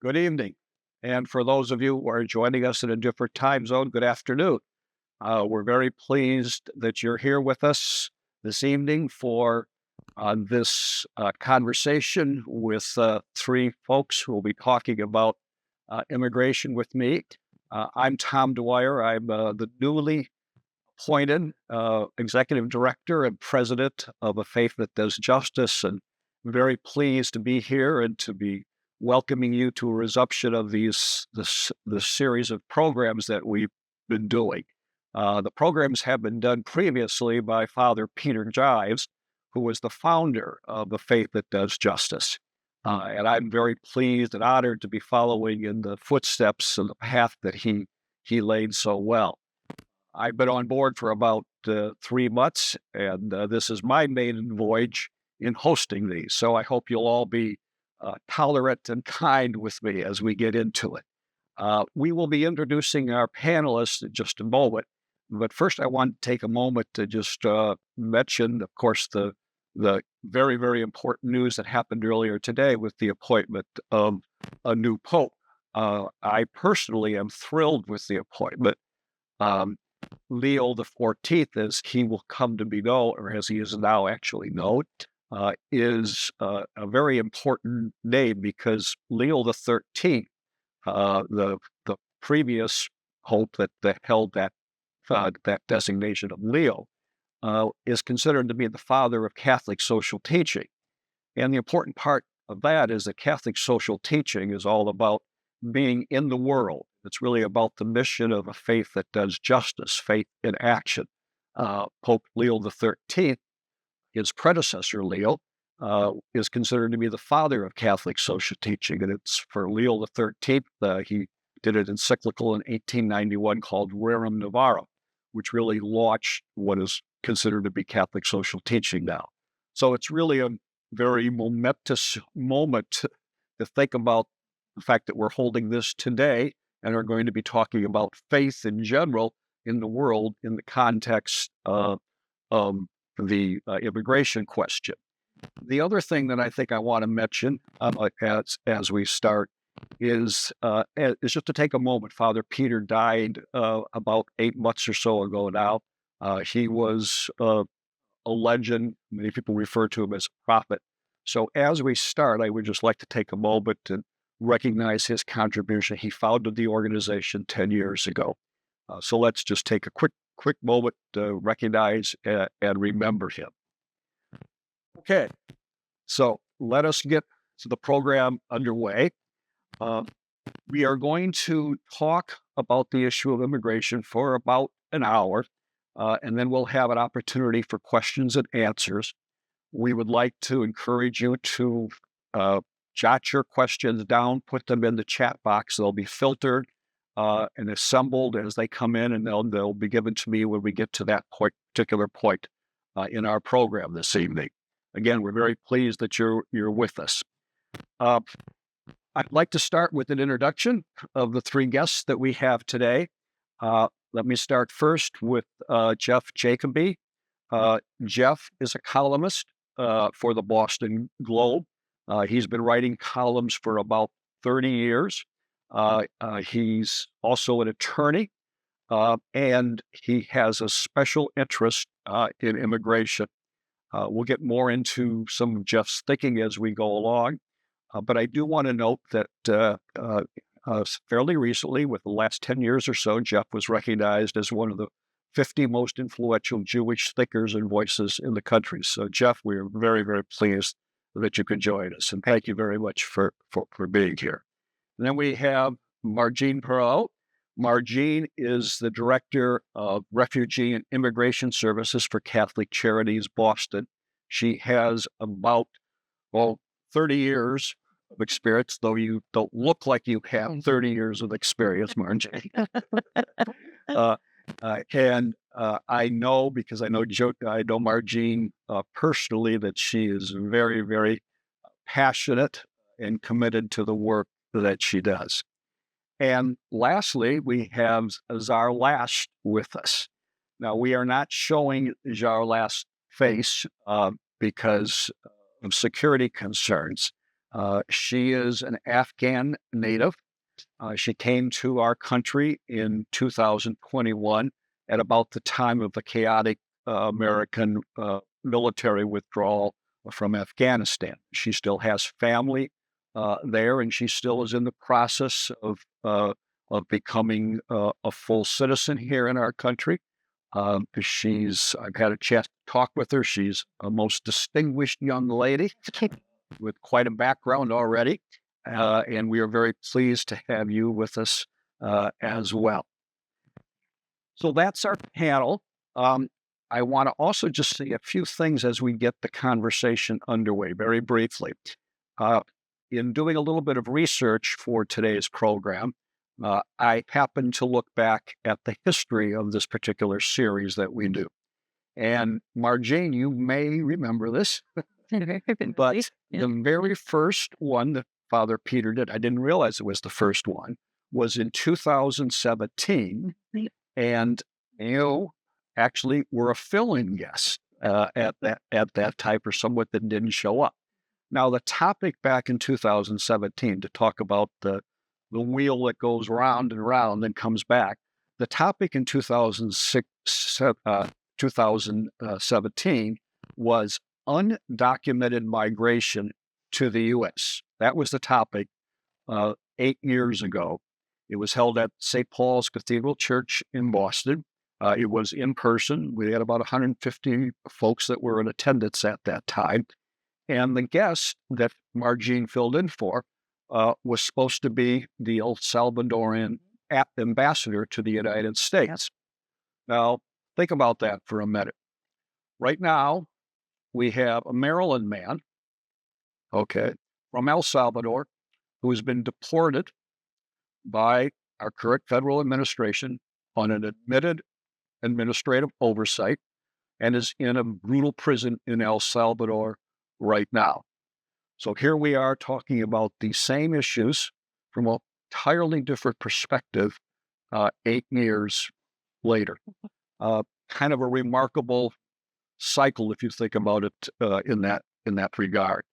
Good evening. And for those of you who are joining us in a different time zone, good afternoon. We're very pleased that you're here with us this evening for this conversation with three folks who will be talking about immigration with me. I'm Tom Dwyer. I'm the newly appointed executive director and president of A Faith That Does Justice, and very pleased to be here and to be welcoming you to a resumption of this series of programs that we've been doing. The programs have been done previously by Father Peter Gives, who was the founder of The Faith That Does Justice. And I'm very pleased and honored to be following in the footsteps and the path that he laid so well. I've been on board for about 3 months, and this is my maiden voyage in hosting these. So I hope you'll all be tolerant and kind with me as we get into it. We will be introducing our panelists in just a moment, but first I want to take a moment to just mention, of course, the very, very important news that happened earlier today with the appointment of a new pope. I personally am thrilled with the appointment. Um, Leo the 14th, as he will come to be known, or as he is now actually known, is a very important name because Leo the 13th, the previous pope that held that designation of Leo, is considered to be the father of Catholic social teaching. And the important part of that is that Catholic social teaching is all about being in the world. It's really about the mission of a faith that does justice, faith in action. Pope Leo the 13th, his predecessor Leo, is considered to be the father of Catholic social teaching. And it's for Leo the 13th, he did an encyclical in 1891 called Rerum Novarum, which really launched what is considered to be Catholic social teaching now. So it's really a very momentous moment to think about the fact that we're holding this today and are going to be talking about faith in general in the world in the context of the immigration question. The other thing that I think I want to mention as we start is just to take a moment. Father Peter died about 8 months or so ago now. He was a legend. Many people refer to him as a prophet. So as we start, I would just like to take a moment to recognize his contribution. He founded the organization 10 years ago. So let's just take a quick moment to recognize and remember him. Okay, so let us get to the program underway. We are going to talk about the issue of immigration for about an hour, and then we'll have an opportunity for questions and answers. We would like to encourage you to jot your questions down, put them in the chat box. They'll be filtered and assembled as they come in, and they'll be given to me when we get to that particular point in our program this evening. Again, we're very pleased that you're with us. I'd like to start with an introduction of the three guests that we have today. Let me start first with Jeff Jacoby. Jeff is a columnist for the Boston Globe. He's been writing columns for about 30 years. He's also an attorney, and he has a special interest in immigration. We'll get more into some of Jeff's thinking as we go along, but I do want to note that fairly recently, with the last 10 years or so, Jeff was recognized as one of the 50 most influential Jewish thinkers and voices in the country. So, Jeff, we are very, very pleased that you could join us, and thank you very much for being here. And then we have Margine Perot. Margine is the Director of Refugee and Immigration Services for Catholic Charities Boston. She has about, 30 years of experience, though you don't look like you have 30 years of experience, Margine. And I know, because I know Margine personally, that she is very, very passionate and committed to the work that she does. And lastly, we have Zar Last with us. Now, we are not showing Zar Last's face because of security concerns, She is an Afghan native. She came to our country in 2021 at about the time of the chaotic American military withdrawal from Afghanistan. She still has family there, and she still is in the process of becoming a full citizen here in our country. I've had a chance to talk with her. She's a most distinguished young lady with quite a background already. And we are very pleased to have you with us as well. So that's our panel. I want to also just say a few things as we get the conversation underway, very briefly. In doing a little bit of research for today's program, I happened to look back at the history of this particular series that we do. And Marjane, you may remember this, but the very first one that Father Peter did, I didn't realize it was the first one, was in 2017. And you actually were a fill-in guest at that time for someone that didn't show up. Now, the topic back in 2017, to talk about the wheel that goes round and round and comes back, the topic in 2017 was undocumented migration to the U.S. That was the topic 8 years ago. It was held at St. Paul's Cathedral Church in Boston. It was in person. We had about 150 folks that were in attendance at that time. And the guest that Marjane filled in for was supposed to be the El Salvadorian ambassador to the United States. Now, think about that for a minute. Right now, we have a Maryland man, from El Salvador, who has been deported by our current federal administration on an admitted administrative oversight and is in a brutal prison in El Salvador right now. So here we are talking about the same issues from an entirely different perspective 8 years later. Kind of a remarkable cycle if you think about it in that regard.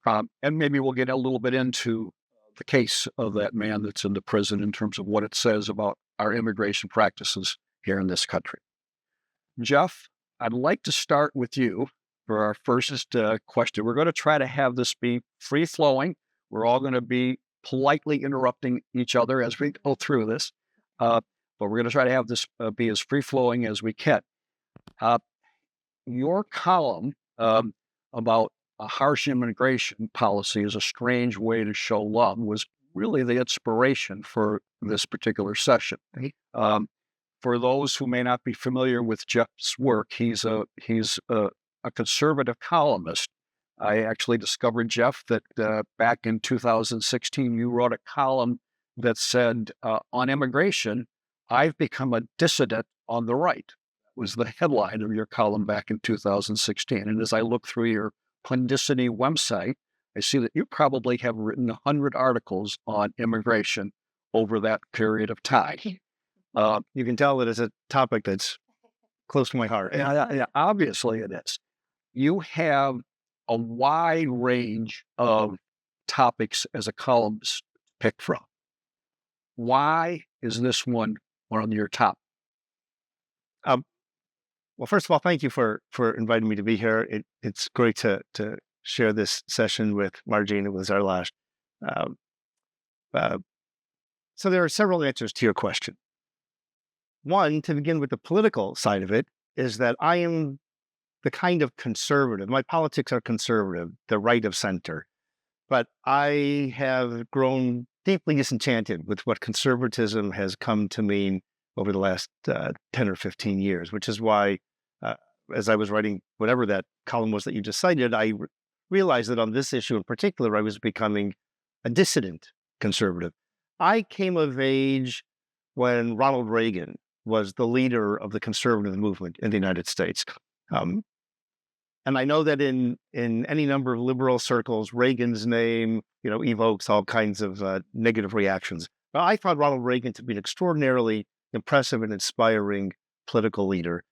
And maybe we'll get a little bit into the case of that man that's in the prison in terms of what it says about our immigration practices here in this country. Jeff, I'd like to start with you for our first question. We're going to try to have this be free-flowing. We're all going to be politely interrupting each other as we go through this, but we're going to try to have this be as free-flowing as we can. Your column about a harsh immigration policy is a strange way to show love was really the inspiration for this particular session. For those who may not be familiar with Jeff's work, he's a conservative columnist. I actually discovered, Jeff, that back in 2016, you wrote a column that said, on immigration, I've become a dissident on the right. Was the headline of your column back in 2016. And as I look through your Pundicity website, I see that you probably have written 100 articles on immigration over that period of time. You can tell that it's a topic that's close to my heart. Yeah, obviously it is. You have a wide range of topics as a columnist to pick from. Why is this one on your top? Well, first of all, thank you for inviting me to be here. It's great to share this session with Marjane. It was our last. So there are several answers to your question. One, to begin with the political side of it, is that I am the kind of conservative. My politics are conservative, the right of center. But I have grown deeply disenchanted with what conservatism has come to mean over the last 10 or 15 years, which is why, as I was writing whatever that column was that you just cited, I realized that on this issue in particular, I was becoming a dissident conservative. I came of age when Ronald Reagan was the leader of the conservative movement in the United States. And I know that in any number of liberal circles, Reagan's name, evokes all kinds of negative reactions. But I found Ronald Reagan to be an extraordinarily impressive and inspiring political leader.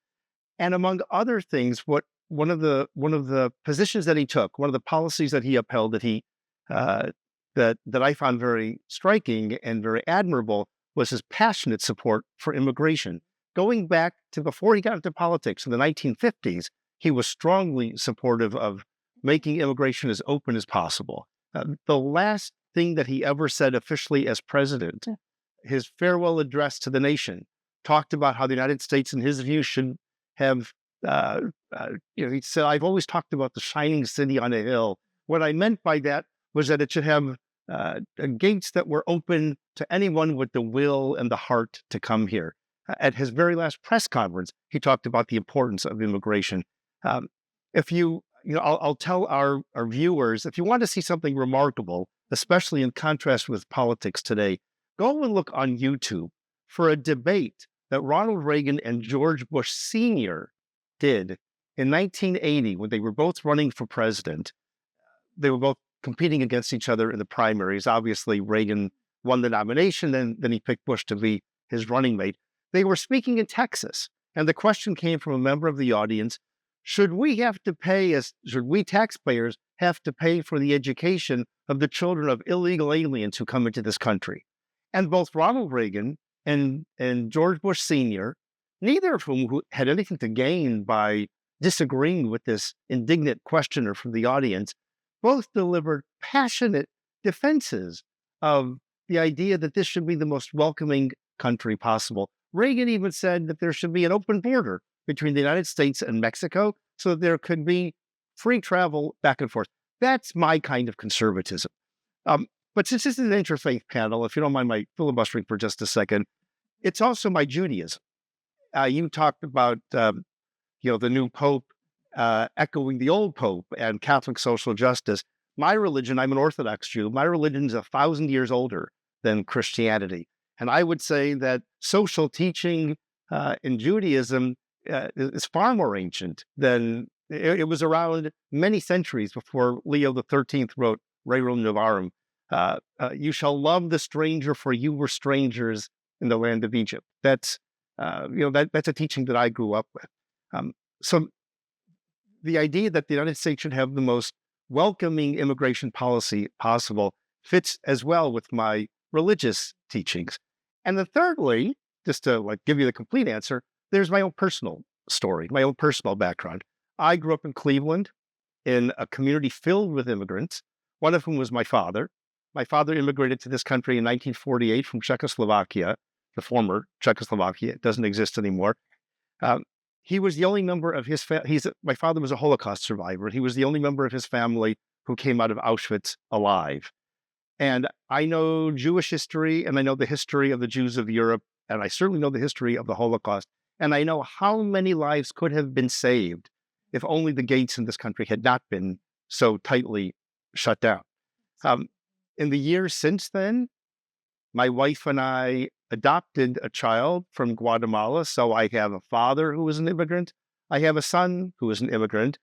And among other things, one of the positions that he took, one of the policies that he upheld, that he uh, that I found very striking and very admirable was his passionate support for immigration. Going back to before he got into politics in the 1950s, he was strongly supportive of making immigration as open as possible. The last thing that he ever said officially as president, his farewell address to the nation, talked about how the United States, in his view, should have. Uh, he said, "I've always talked about the shining city on a hill. What I meant by that was that it should have gates that were open to anyone with the will and the heart to come here." At his very last press conference, he talked about the importance of immigration. Um, if I'll tell our viewers, if you want to see something remarkable, especially in contrast with politics today, go and look on YouTube for a debate that Ronald Reagan and George Bush Sr. did in 1980 when they were both running for president. They were both competing against each other in the primaries. Obviously, Reagan won the nomination, then he picked Bush to be his running mate. They were speaking in Texas, and the question came from a member of the audience: should we taxpayers have to pay for the education of the children of illegal aliens who come into this country? And both Ronald Reagan and George Bush Sr., neither of whom had anything to gain by disagreeing with this indignant questioner from the audience, both delivered passionate defenses of the idea that this should be the most welcoming country possible. Reagan even said that there should be an open border between the United States and Mexico so that there could be free travel back and forth. That's my kind of conservatism. But since this is an interfaith panel, if you don't mind my filibustering for just a second, it's also my Judaism. You talked about the new Pope echoing the old Pope and Catholic social justice. My religion, I'm an Orthodox Jew, my religion is 1,000 years older than Christianity. And I would say that social teaching in Judaism is far more ancient than it was around many centuries before Leo XIII wrote Rerum Novarum. You shall love the stranger, for you were strangers in the land of Egypt. That's that's a teaching that I grew up with. So the idea that the United States should have the most welcoming immigration policy possible fits as well with my religious teachings. And then thirdly, just to give you the complete answer, there's my own personal story, my own personal background. I grew up in Cleveland in a community filled with immigrants, one of whom was my father. My father immigrated to this country in 1948 from Czechoslovakia, the former Czechoslovakia. It doesn't exist anymore. He was the only member of his family. My father was a Holocaust survivor. He was the only member of his family who came out of Auschwitz alive. And I know Jewish history, and I know the history of the Jews of Europe, and I certainly know the history of the Holocaust. And I know how many lives could have been saved if only the gates in this country had not been so tightly shut down. In the years since then, my wife and I adopted a child from Guatemala. So I have a father who is an immigrant. I have a son who is an immigrant.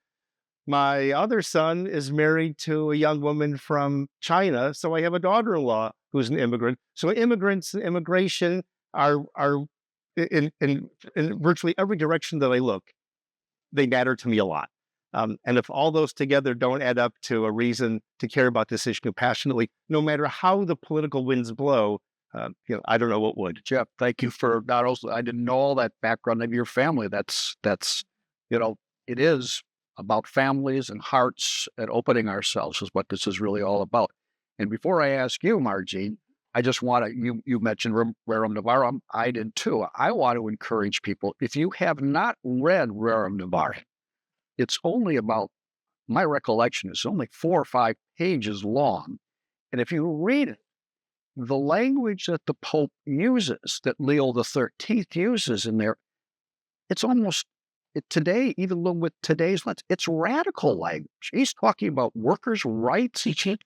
My other son is married to a young woman from China. So I have a daughter-in-law who's an immigrant. So immigrants and immigration are in virtually every direction that I look, they matter to me a lot. And if all those together don't add up to a reason to care about this issue passionately, no matter how the political winds blow, I don't know what would. Jeff, thank you for not also, I didn't know all that background of your family. That's, it is about families and hearts and opening ourselves is what this is really all about. And before I ask you, Margine, I just want to, you mentioned Rerum Novarum. I did too. I want to encourage people, if you have not read Rerum Novarum, it's only about, my recollection is only 4 or 5 pages long. And if you read it, the language that the Pope uses, that Leo XIII uses in there, it's almost, today, even with today's lens, it's radical language. He's talking about workers' rights. He's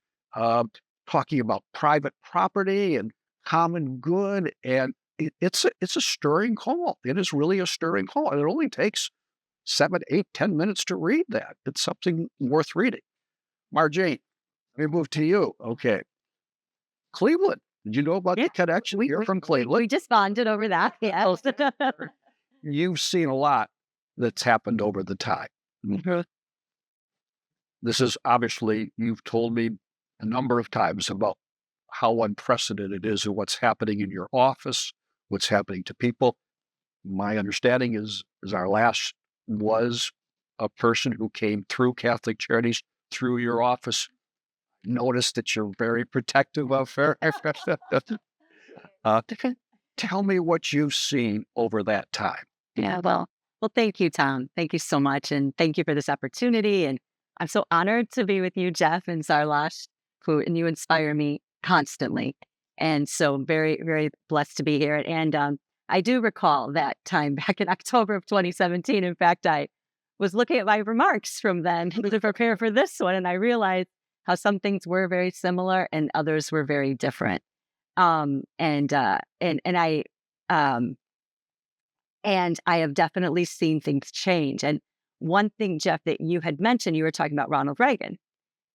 talking about private property and common good. And it's a stirring call. It is really a stirring call. And it only takes 7, 8, 10 minutes to read that. It's something worth reading. Marjane, let me move to you. Okay. Cleveland. Did you know about the connection? You're from Cleveland. We just bonded over that. Yes. You've seen a lot that's happened over the time. This is obviously, you've told me a number of times about how unprecedented it is and what's happening in your office, what's happening to people. My understanding is our last was a person who came through Catholic Charities through your office. Notice that you're very protective of her. uh, Tell me what you've seen over that time. Yeah, well, thank you, Tom. Thank you so much. And thank you for this opportunity. And I'm so honored to be with you, Jeff and Sarlash, and you inspire me constantly. And so very, very blessed to be here. And I do recall that time back in October of 2017. In fact, I was looking at my remarks from then to prepare for this one. And I realized how some things were very similar and others were very different. Um, and I have definitely seen things change. And one thing, Jeff, that you had mentioned, you were talking about Ronald Reagan.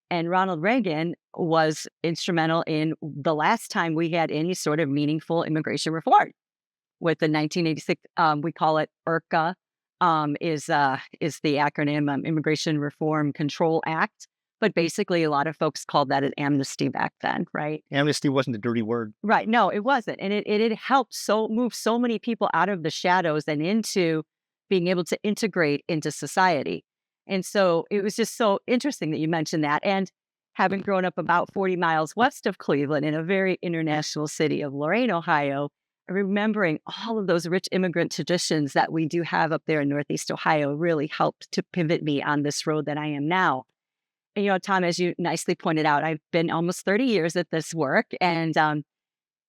And Ronald Reagan was instrumental in the last time we had any sort of meaningful immigration reform with the 1986, we call it IRCA, is the acronym, Immigration Reform Control Act. But basically, a lot of folks called that an amnesty back then, right? Amnesty wasn't a dirty word. Right. No, it wasn't. And it helped move so many people out of the shadows and into being able to integrate into society. And so it was just so interesting that you mentioned that. And having grown up about 40 miles west of Cleveland in a very international city of Lorain, Ohio, remembering all of those rich immigrant traditions that we do have up there in Northeast Ohio really helped to pivot me on this road that I am now. And, Tom, as you nicely pointed out, I've been almost 30 years at this work. And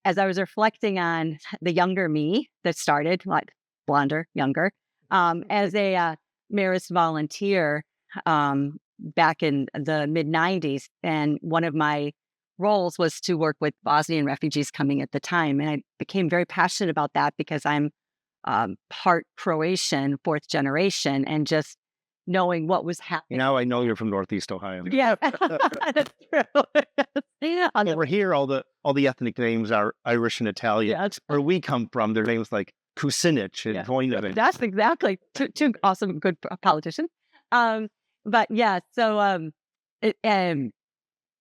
as I was reflecting on the younger me that started, like blonder, younger, as a Marist volunteer back in the mid 90s, and one of my roles was to work with Bosnian refugees coming at the time. And I became very passionate about that because I'm part Croatian, fourth generation, and just knowing what was happening. Now I know you're from Northeast Ohio. Yeah, that's true. Yeah, Over here, all the ethnic names are Irish and Italian. yeah, Where we come from, their names like Kucinich and Yeah. Voinovich. that's exactly two awesome, good politicians. But yeah, so and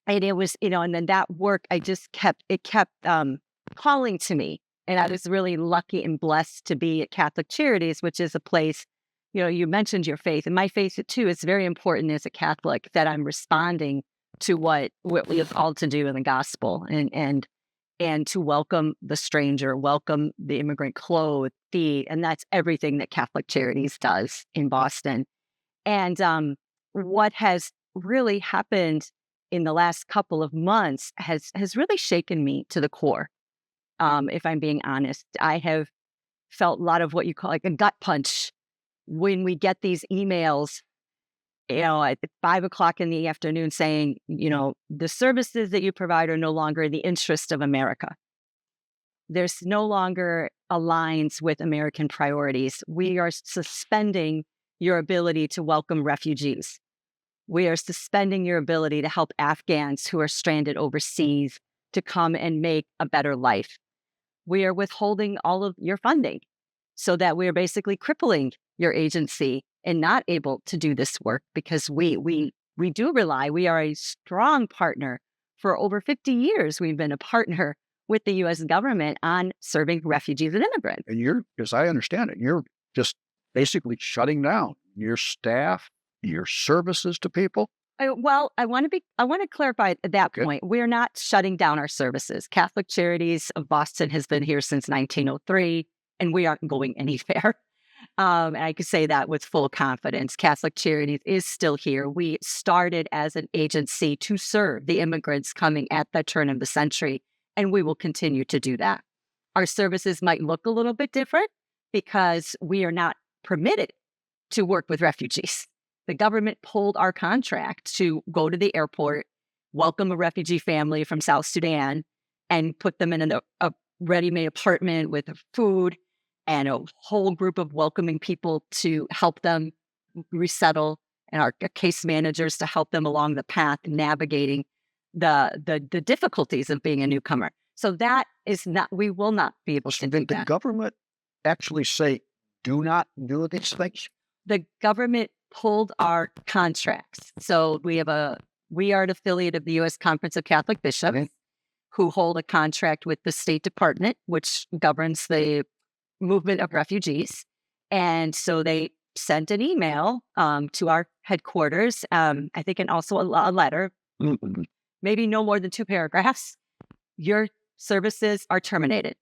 it was, and then that work, I just kept calling to me, and I was really lucky and blessed to be at Catholic Charities, which is a place. You mentioned your faith, and my faith too is very important as a Catholic that I'm responding to what we are called to do in the gospel, and to welcome the stranger, welcome the immigrant, clothe, feed, and that's everything that Catholic Charities does in Boston. And what has really happened in the last couple of months has really shaken me to the core. If I'm being honest, I have felt a lot of what you call like a gut punch when we get these emails, at 5 o'clock in the afternoon saying, the services that you provide are no longer in the interest of America. There's no longer aligns with American priorities. We are suspending your ability to welcome refugees. We are suspending your ability to help Afghans who are stranded overseas to come and make a better life. We are withholding all of your funding so that we are basically crippling your agency and not able to do this work because we do rely. We are a strong partner. For over 50 years, we've been a partner with the U.S. government on serving refugees and immigrants. And as I understand it, you're just basically shutting down your staff, your services to people. I want to clarify at that point. We're not shutting down our services. Catholic Charities of Boston has been here since 1903, and we aren't going anywhere. And I could say that with full confidence. Catholic Charities is still here. We started as an agency to serve the immigrants coming at the turn of the century, and we will continue to do that. Our services might look a little bit different because we are not permitted to work with refugees. The government pulled our contract to go to the airport, welcome a refugee family from South Sudan, and put them in a ready-made apartment with food and a whole group of welcoming people to help them resettle, and our case managers to help them along the path navigating the difficulties of being a newcomer. So that is not, we will not be able to do Did the that. government actually say, do not do these things? The government pulled our contracts. So we have we are an affiliate of the U.S. Conference of Catholic Bishops, who hold a contract with the State Department, which governs the movement of refugees. And so they sent an email to our headquarters, I think, and also a letter, maybe no more than 2 paragraphs. Your services are terminated.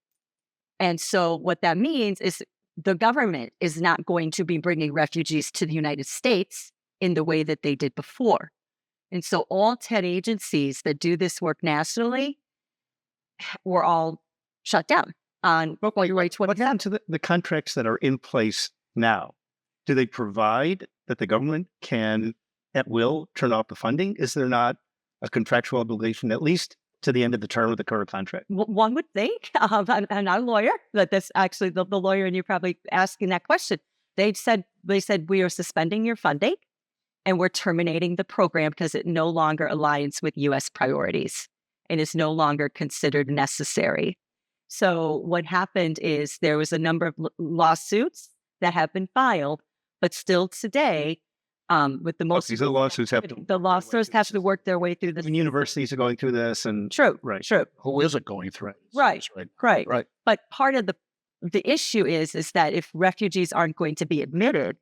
And so what that means is the government is not going to be bringing refugees to the United States in the way that they did before. And so all 10 agencies that do this work nationally were all shut down on February 20th. What happened to the contracts that are in place now? Do they provide that the government can, at will, turn off the funding? Is there not a contractual obligation, at least to the end of the term of the current contract? One would think, I'm not a lawyer, that this actually, the lawyer, and you're probably asking that question. They said, we are suspending your funding and we're terminating the program because it no longer aligns with U.S. priorities and is no longer considered necessary. So what happened is there was a number of lawsuits that have been filed, but still today, with the most... The lawsuits have to work their way through this. And universities are going through this. And True. Who isn't going through it? Right. But part of the issue is that if refugees aren't going to be admitted,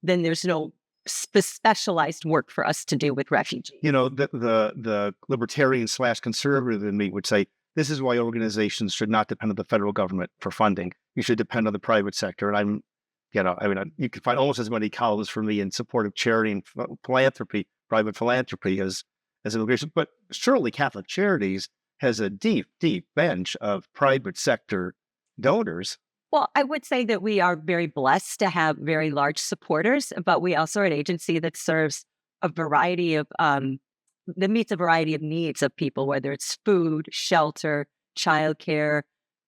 then there's no specialized work for us to do with refugees. You know, the libertarian/conservative in me would say, this is why organizations should not depend on the federal government for funding. You should depend on the private sector. And you can find almost as many columns for me in support of charity and philanthropy, private philanthropy as immigration. But surely Catholic Charities has a deep, deep bench of private sector donors. Well, I would say that we are very blessed to have very large supporters, but we also are an agency that serves a variety of, that meets a variety of needs of people, whether it's food, shelter, childcare,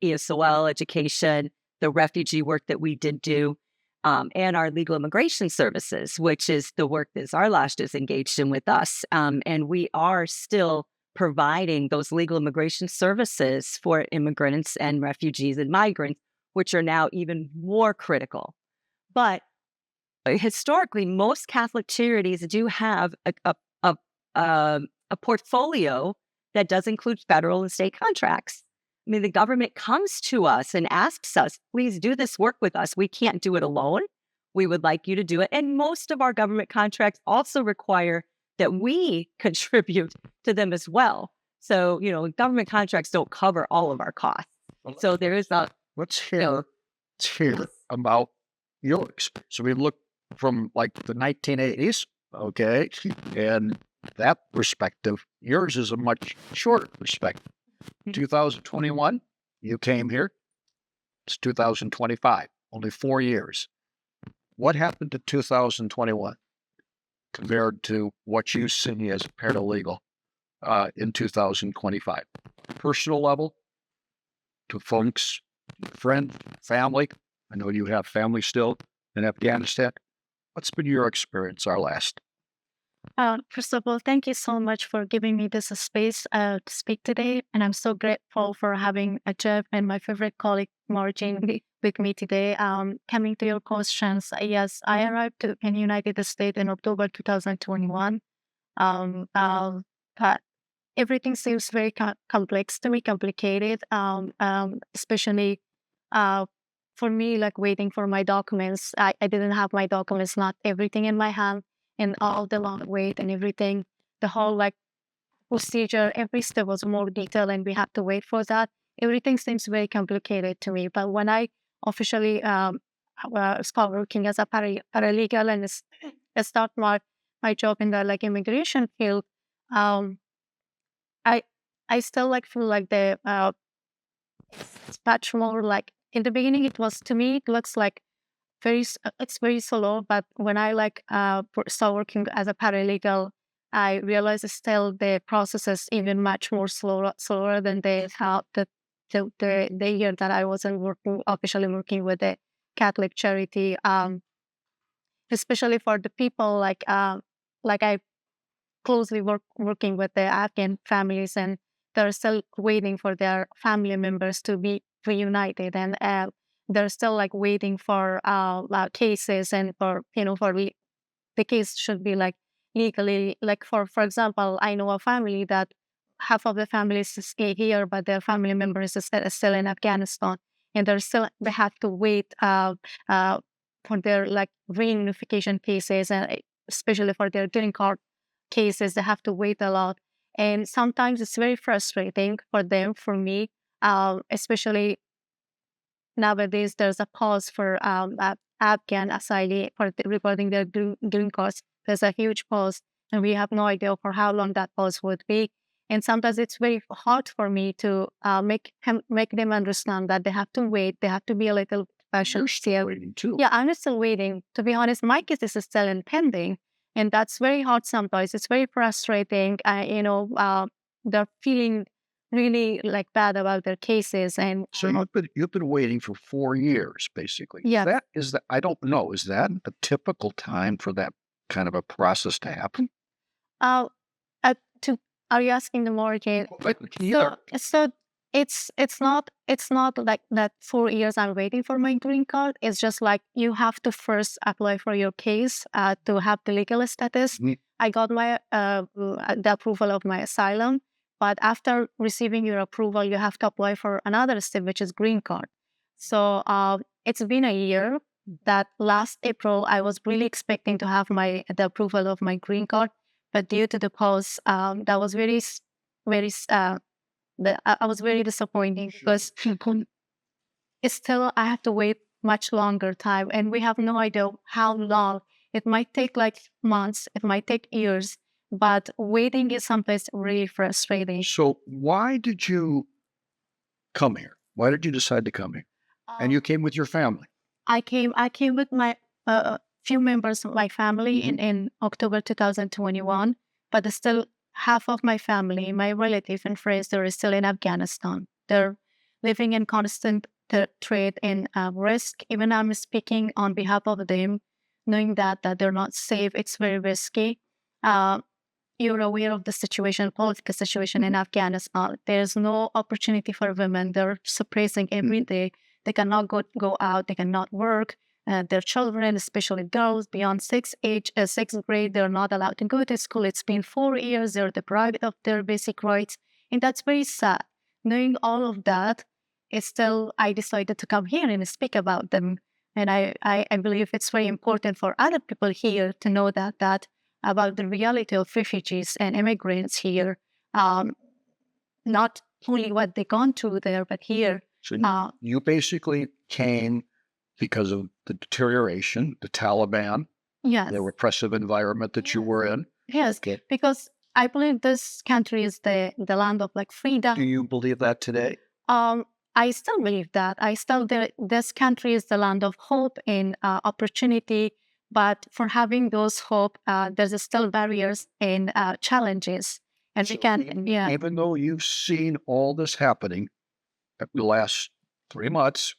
ESOL, education, the refugee work that we did do, and our legal immigration services, which is the work that Zarlash is engaged in with us. And we are still providing those legal immigration services for immigrants and refugees and migrants, which are now even more critical. But historically, most Catholic charities do have a portfolio that does include federal and state contracts. I mean, the government comes to us and asks us, please do this work with us. We can't do it alone. We would like you to do it. And most of our government contracts also require that we contribute to them as well. So, government contracts don't cover all of our costs. So there is a... Let's hear about your experience. So we look from like the 1980s, okay, and that perspective, yours is a much shorter perspective. 2021, you came here. It's 2025, only 4 years. What happened to 2021 compared to what you see as a paralegal in 2025? Personal level, to folks, friend, family. I know you have family still in Afghanistan. What's been your experience, our last? First of all, thank you so much for giving me this space to speak today. And I'm so grateful for having Jeff and my favorite colleague, Margin, with me today. Coming to your questions, yes, I arrived in the United States in October 2021. But everything seems very complex to me, complicated, especially for me, like waiting for my documents. I didn't have my documents, not everything in my hand, and all the long wait and everything. The whole procedure, every step was more detailed, and we had to wait for that. Everything seems very complicated to me. But when I officially start working as a paralegal and I start my job in the immigration field, I still feel like it's much more in the beginning. It was, to me, it looks like it's very slow. But when I start working as a paralegal, I realized still the process is even much more slower than the year that I wasn't officially working with the Catholic charity. Especially for the people I closely working with the Afghan families, and they're still waiting for their family members to be reunited, and they're still waiting for cases, and for the case should be legally. Like for example, I know a family that half of the family is stay here, but their family members is still in Afghanistan, and they have to wait uh, for their like reunification cases, and especially for their green card cases, they have to wait a lot, and sometimes it's very frustrating for them, for me, especially nowadays. There's a pause for Afghan asylee regarding their green cards. There's a huge pause, and we have no idea for how long that pause would be. And sometimes it's very hard for me to make them understand that they have to wait. They have to be a little patient still. Waiting too. Yeah, I'm still waiting. To be honest, my case is still in pending, and that's very hard sometimes. It's very frustrating. They're feeling really like bad about their cases, and So you've been waiting for 4 years, basically. Yeah. Is that I don't know. Is that a typical time for that kind of a process to happen? uh, are you asking the mortgage? Either. So it's not like that 4 years I'm waiting for my green card. It's just like you have to first apply for your case to have the legal status. Mhm. I got my the approval of my asylum, but after receiving your approval, you have to apply for another step, which is green card. So it's been a year. That last April, I was really expecting to have the approval of my green card, but due to the pause, that was very I was very disappointing because it's still I have to wait much longer time, and we have no idea how long. It might take like months, it might take years, but waiting is sometimes really frustrating. So why did you come here? Why did you decide to come here? And you came with your family. I came with my few members of my family in October 2021, but still half of my family, my relative and friends, they're still in Afghanistan. They're living in constant threat and risk. Even I'm speaking on behalf of them, knowing that they're not safe. It's very risky. Uh, you're aware of the situation, political situation in Afghanistan. There's no opportunity for women. They're suppressing every day. They cannot go out. They cannot work. Their children, especially girls beyond sixth grade, they're not allowed to go to school. It's been 4 years. They're deprived of their basic rights, and that's very sad. Knowing all of that, it's still I decided to come here and speak about them. And I believe it's very important for other people here to know that about the reality of refugees and immigrants here. Not only what they've gone through there, but here. So you basically came because of the deterioration, the Taliban, Yes. the repressive environment that you were in. Yes, Okay. because I believe this country is the land of like Do freedom. you believe that today? I still believe that. This country is the land of hope and opportunity. But for having those hope, there's still barriers and challenges. And we can, yeah. Even though you've seen all this happening at the last 3 months,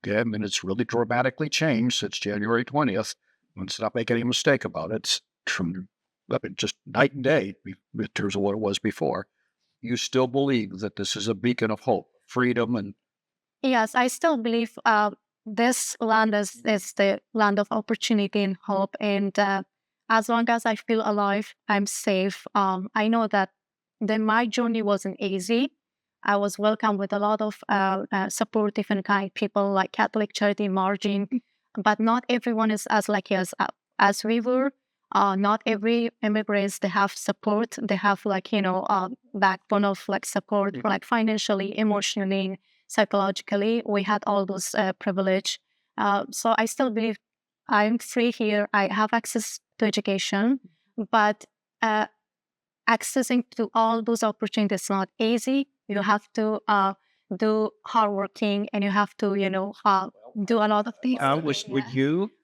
okay, I mean, it's really dramatically changed since January 20th. Let's not make any mistake about it. It's from just night and day in terms of what it was before. You still believe that this is a beacon of hope, freedom, and Yes, I still believe this land is the land of opportunity and hope. And as long as I feel alive, I'm safe. I know that my journey wasn't easy. I was welcomed with a lot of supportive and kind people like Catholic Charity Margin, but not everyone is as lucky as we were. Not every immigrants they have support. They have like backbone of like support, like financially, emotionally, psychologically. We had all those privilege. So I still believe I'm free here. I have access to education, but accessing to all those opportunities is not easy. You have to do hard working, and you have to do a lot of things.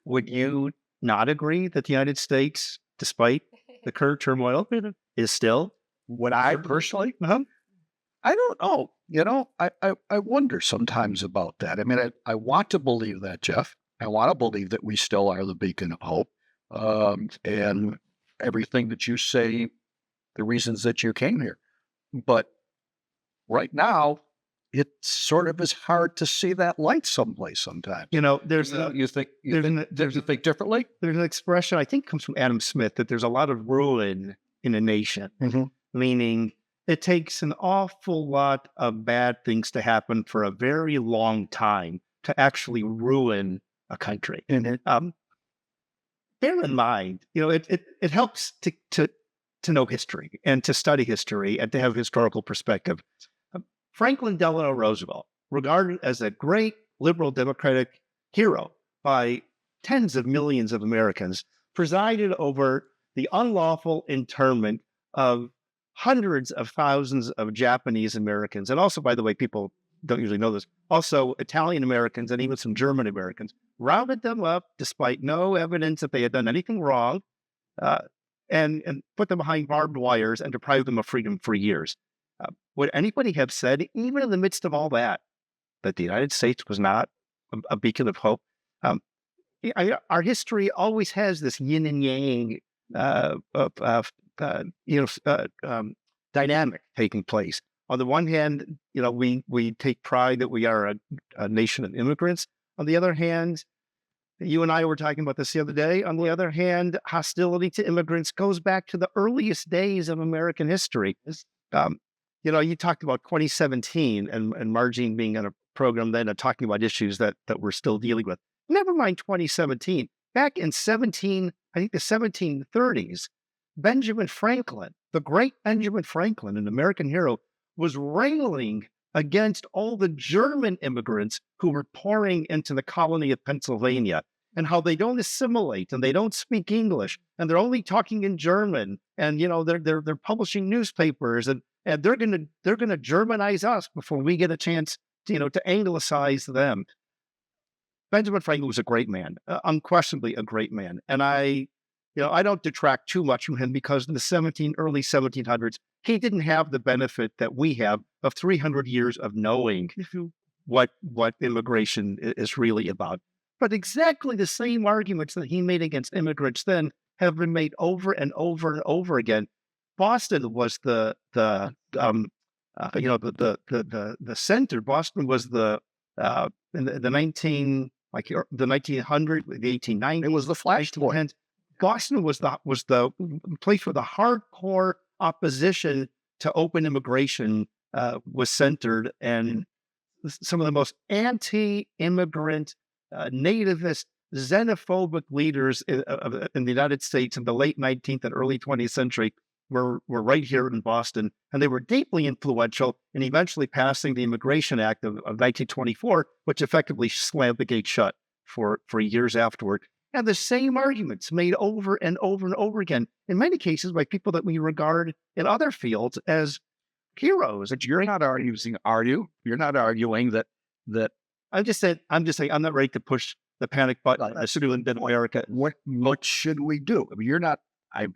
Would you not agree that the United States, despite the current turmoil, is still? what I personally, I don't know. I wonder sometimes about that. I mean, I want to believe that, Jeff. I want to believe that we still are the beacon of hope. And everything that you say, the reasons that you came here. But right now, it sort of is hard to see that light someplace sometimes. You know, there's You think differently? there's an expression I think comes from Adam Smith that there's a lot of ruin in a nation, meaning it takes an awful lot of bad things to happen for a very long time to actually ruin a country. Bear in mind, you know, it helps to know history and to study history and to have historical perspective. Franklin Delano Roosevelt, regarded as a great liberal democratic hero by tens of millions of Americans, presided over the unlawful internment of hundreds of thousands of Japanese Americans. And also, by the way, people don't usually know this, also Italian Americans and even some German Americans, rounded them up despite no evidence that they had done anything wrong, and put them behind barbed wires and deprived them of freedom for years. Would anybody have said, even in the midst of all that the United States was not a beacon of hope? Our history always has this yin and yang dynamic taking place. On the one hand, you know, we take pride that we are a nation of immigrants. On the other hand, you and I were talking about this the other day. On the other hand, hostility to immigrants goes back to the earliest days of American history. You know, you talked about 2017 and Margene being on a program then and talking about issues that we're still dealing with. Never mind 2017. Back in the 1730s, Benjamin Franklin, the great Benjamin Franklin, an American hero, was railing against all the German immigrants who were pouring into the colony of Pennsylvania and how they don't assimilate and they don't speak English and they're only talking in German, and you know they're publishing newspapers and they're gonna Germanize us before we get a chance to anglicize them. Benjamin Franklin was a great man, unquestionably a great man, and I don't detract too much from him because in the early 1700s, he didn't have the benefit that we have of 300 years of knowing what immigration is really about. But exactly the same arguments that he made against immigrants then have been made over and over and over again. Boston was the center. Boston was in the 1900s, the 1890s. It was the flashpoint. Boston was the place where the hardcore opposition to open immigration was centered, and some of the most anti-immigrant, nativist, xenophobic leaders in the United States in the late 19th and early 20th century were right here in Boston, and they were deeply influential in eventually passing the Immigration Act of 1924, which effectively slammed the gate shut for years afterward. And the same arguments made over and over and over again, in many cases by people that we regard in other fields as heroes. But you're not arguing, are you? You're not arguing that. I'm just saying, I'm not ready to push the panic button. In America. What should we do? I mean, you're not. I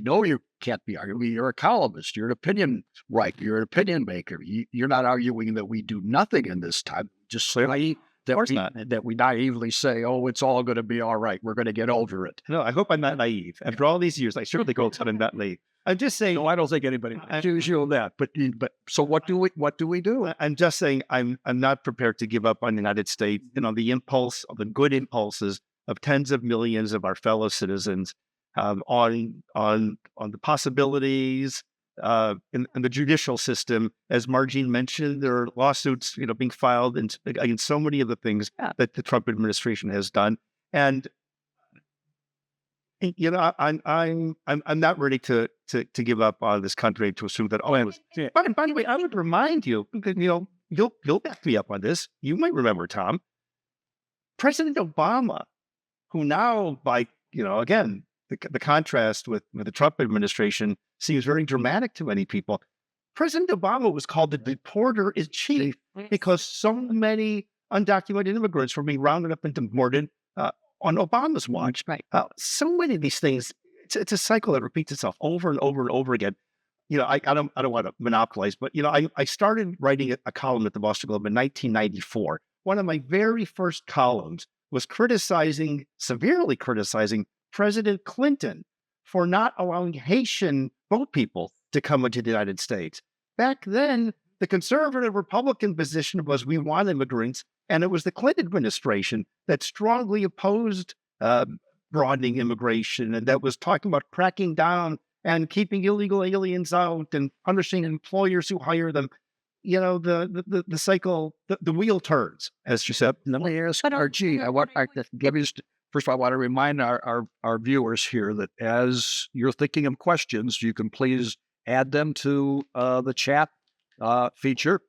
know you can't be arguing. You're a columnist. You're an opinion writer. You're an opinion maker. You're not arguing that we do nothing in this time. Just say that we naively say, "Oh, it's all going to be all right. We're going to get over it." No, I hope I'm not naive. After all these years, I certainly go tell I'm not naive. I'm just saying. No, I don't think anybody accuse you of that. But so what do we do? I'm just saying I'm not prepared to give up on the United States and on the impulse, of the good impulses of tens of millions of our fellow citizens, on the possibilities in the judicial system. As Margene mentioned, there are lawsuits being filed against so many of the things that the Trump administration has done, and I'm not ready to give up on this country, to assume that by the way, I would remind you, you'll back me up on this. You might remember, Tom, President Obama, who now again, the contrast with the Trump administration seems very dramatic to many people. President Obama was called the deporter in chief because so many undocumented immigrants were being rounded up and deported on Obama's watch. Right. So many of these things, it's a cycle that repeats itself over and over and over again. I don't want to monopolize, but I started writing a column at the Boston Globe in 1994. One of my very first columns was severely criticizing President Clinton for not allowing Haitian boat people to come into the United States. Back then, the conservative Republican position was we want immigrants, and it was the Clinton administration that strongly opposed broadening immigration, and that was talking about cracking down and keeping illegal aliens out and punishing employers who hire them. The cycle, the wheel turns, as you said. Let me ask But RG. First of all, I want to remind our viewers here that as you're thinking of questions, you can please add them to the chat feature.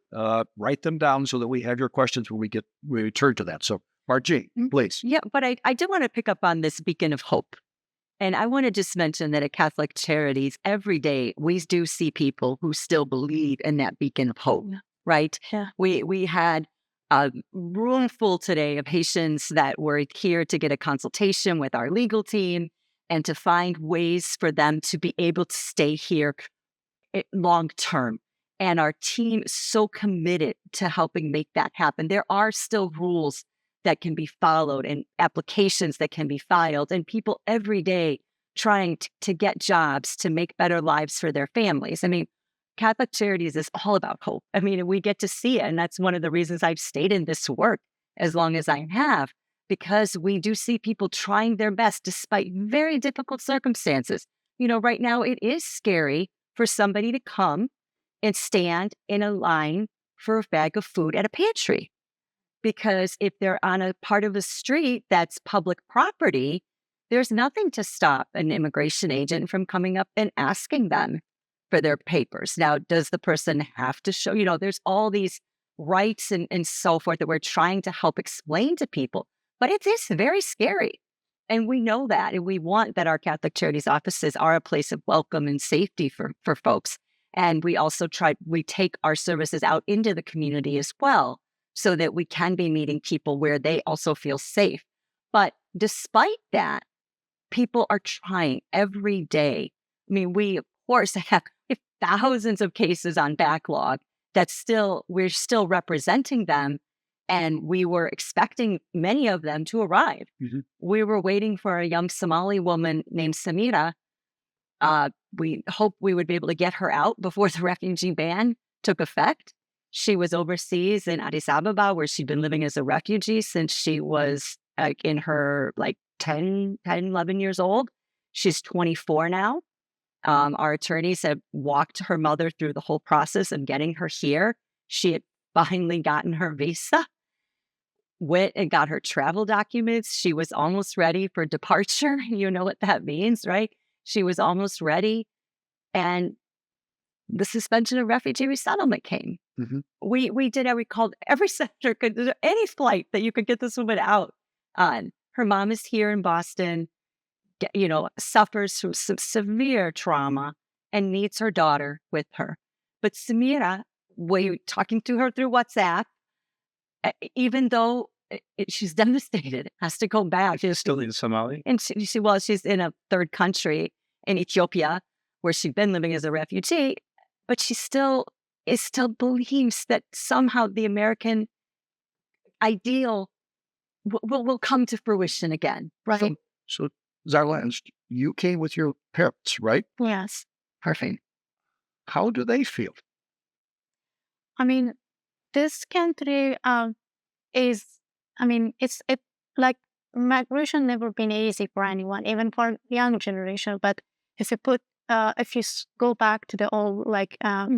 Write them down so that we have your questions when we return to that. So, RG, please. Yeah, but I do want to pick up on this beacon of hope. And I want to just mention that at Catholic Charities, every day we do see people who still believe in that beacon of hope, right? Yeah. We had a room full today of Haitians that were here to get a consultation with our legal team and to find ways for them to be able to stay here long term. And our team is so committed to helping make that happen. There are still rules that can be followed and applications that can be filed, and people every day trying to get jobs to make better lives for their families. I mean, Catholic Charities is all about hope. I mean, we get to see it, and that's one of the reasons I've stayed in this work as long as I have, because we do see people trying their best despite very difficult circumstances. Right now it is scary for somebody to come and stand in a line for a bag of food at a pantry. Because if they're on a part of the street that's public property, there's nothing to stop an immigration agent from coming up and asking them for their papers. Now, does the person have to show, there's all these rights and so forth that we're trying to help explain to people, but it is very scary. And we know that, and we want that our Catholic Charities offices are a place of welcome and safety for folks. And we also we take our services out into the community as well, so that we can be meeting people where they also feel safe. But despite that, people are trying every day. I mean, we, of course, have thousands of cases on backlog that we're still representing them. And we were expecting many of them to arrive. Mm-hmm. We were waiting for a young Somali woman named Samira. We hoped we would be able to get her out before the refugee ban took effect. She was overseas in Addis Ababa, where she'd been living as a refugee since she was in her 10, 11 years old. She's 24 now. Our attorneys have walked her mother through the whole process of getting her here. She had finally gotten her visa, went and got her travel documents. She was almost ready for departure. You know what that means, right? She was almost ready. And the suspension of refugee resettlement came. Mm-hmm. We called every center, any flight that you could get this woman out on. Her mom is here in Boston, suffers from some severe trauma and needs her daughter with her. But Samira, we talking to her through WhatsApp, even though she's devastated, has to go back. She's still in Somalia? And she's in a third country in Ethiopia, where she'd been living as a refugee, but she still believes that somehow the American ideal will come to fruition again, right? So Zarla, you came with your parents, right? Yes. Perfect. How do they feel? I mean, this country it's like migration never been easy for anyone, even for young generation. But if you go back to the old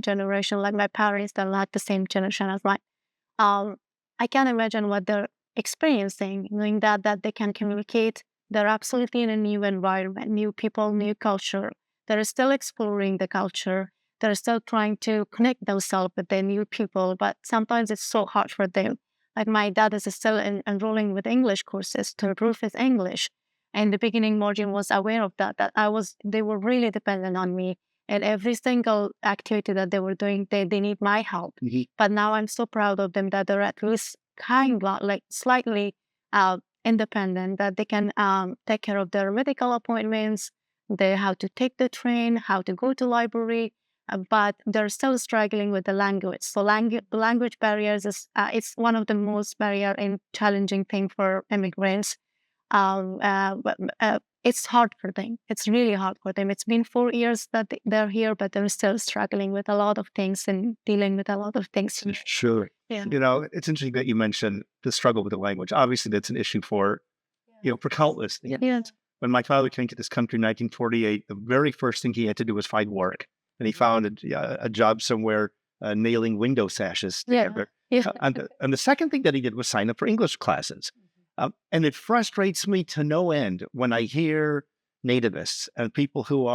generation, like my parents, they're not the same generation as mine. I can't imagine what they're experiencing, knowing that they can communicate. They're absolutely in a new environment, new people, new culture. They're still exploring the culture. They're still trying to connect themselves with the new people, but sometimes it's so hard for them. Like my dad is still enrolling with English courses to improve his English. In the beginning, Morgan was aware of that they were really dependent on me. And every single activity that they were doing, they need my help. Mm-hmm. But now I'm so proud of them that they're at least slightly independent, that they can take care of their medical appointments, how to take the train, how to go to library. But they're still struggling with the language. So language barriers it's one of the most barrier and challenging thing for immigrants. It's hard for them. It's really hard for them. It's been 4 years that they're here, but they're still struggling with a lot of things and dealing with a lot of things. Sure. Yeah. It's interesting that you mentioned the struggle with the language. Obviously, that's an issue for, for countless. Yeah. When my father came to this country in 1948, the very first thing he had to do was find work. And he found a job somewhere nailing window sashes together. Yeah. And the second thing that he did was sign up for English classes. And it frustrates me to no end when I hear nativists and people who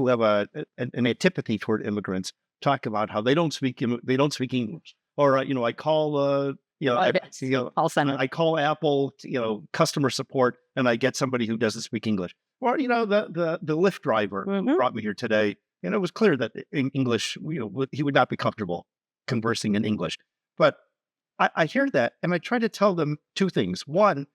have an antipathy toward immigrants talk about how they don't speak English. Or I call I call Apple customer support and I get somebody who doesn't speak English. Or the Lyft driver who brought me here today, and it was clear that in English he would not be comfortable conversing in English. But I hear that, and I try to tell them two things. One,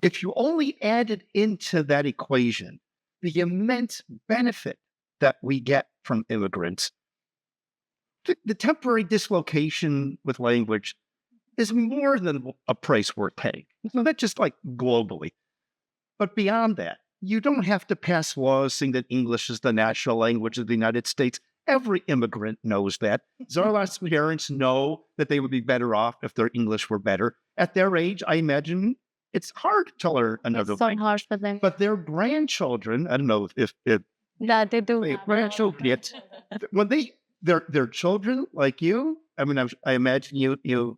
if you only added into that equation the immense benefit that we get from immigrants, the temporary dislocation with language is more than a price worth paying. So not just like globally, but beyond that, you don't have to pass laws saying that English is the national language of the United States. Every immigrant knows that. Zarla's parents know that they would be better off if their English were better. At their age, I imagine it's hard to learn another It's so language. hard for them. But their grandchildren, I don't know if Yeah, they do. grandchildren, when their children like you, I mean, I imagine you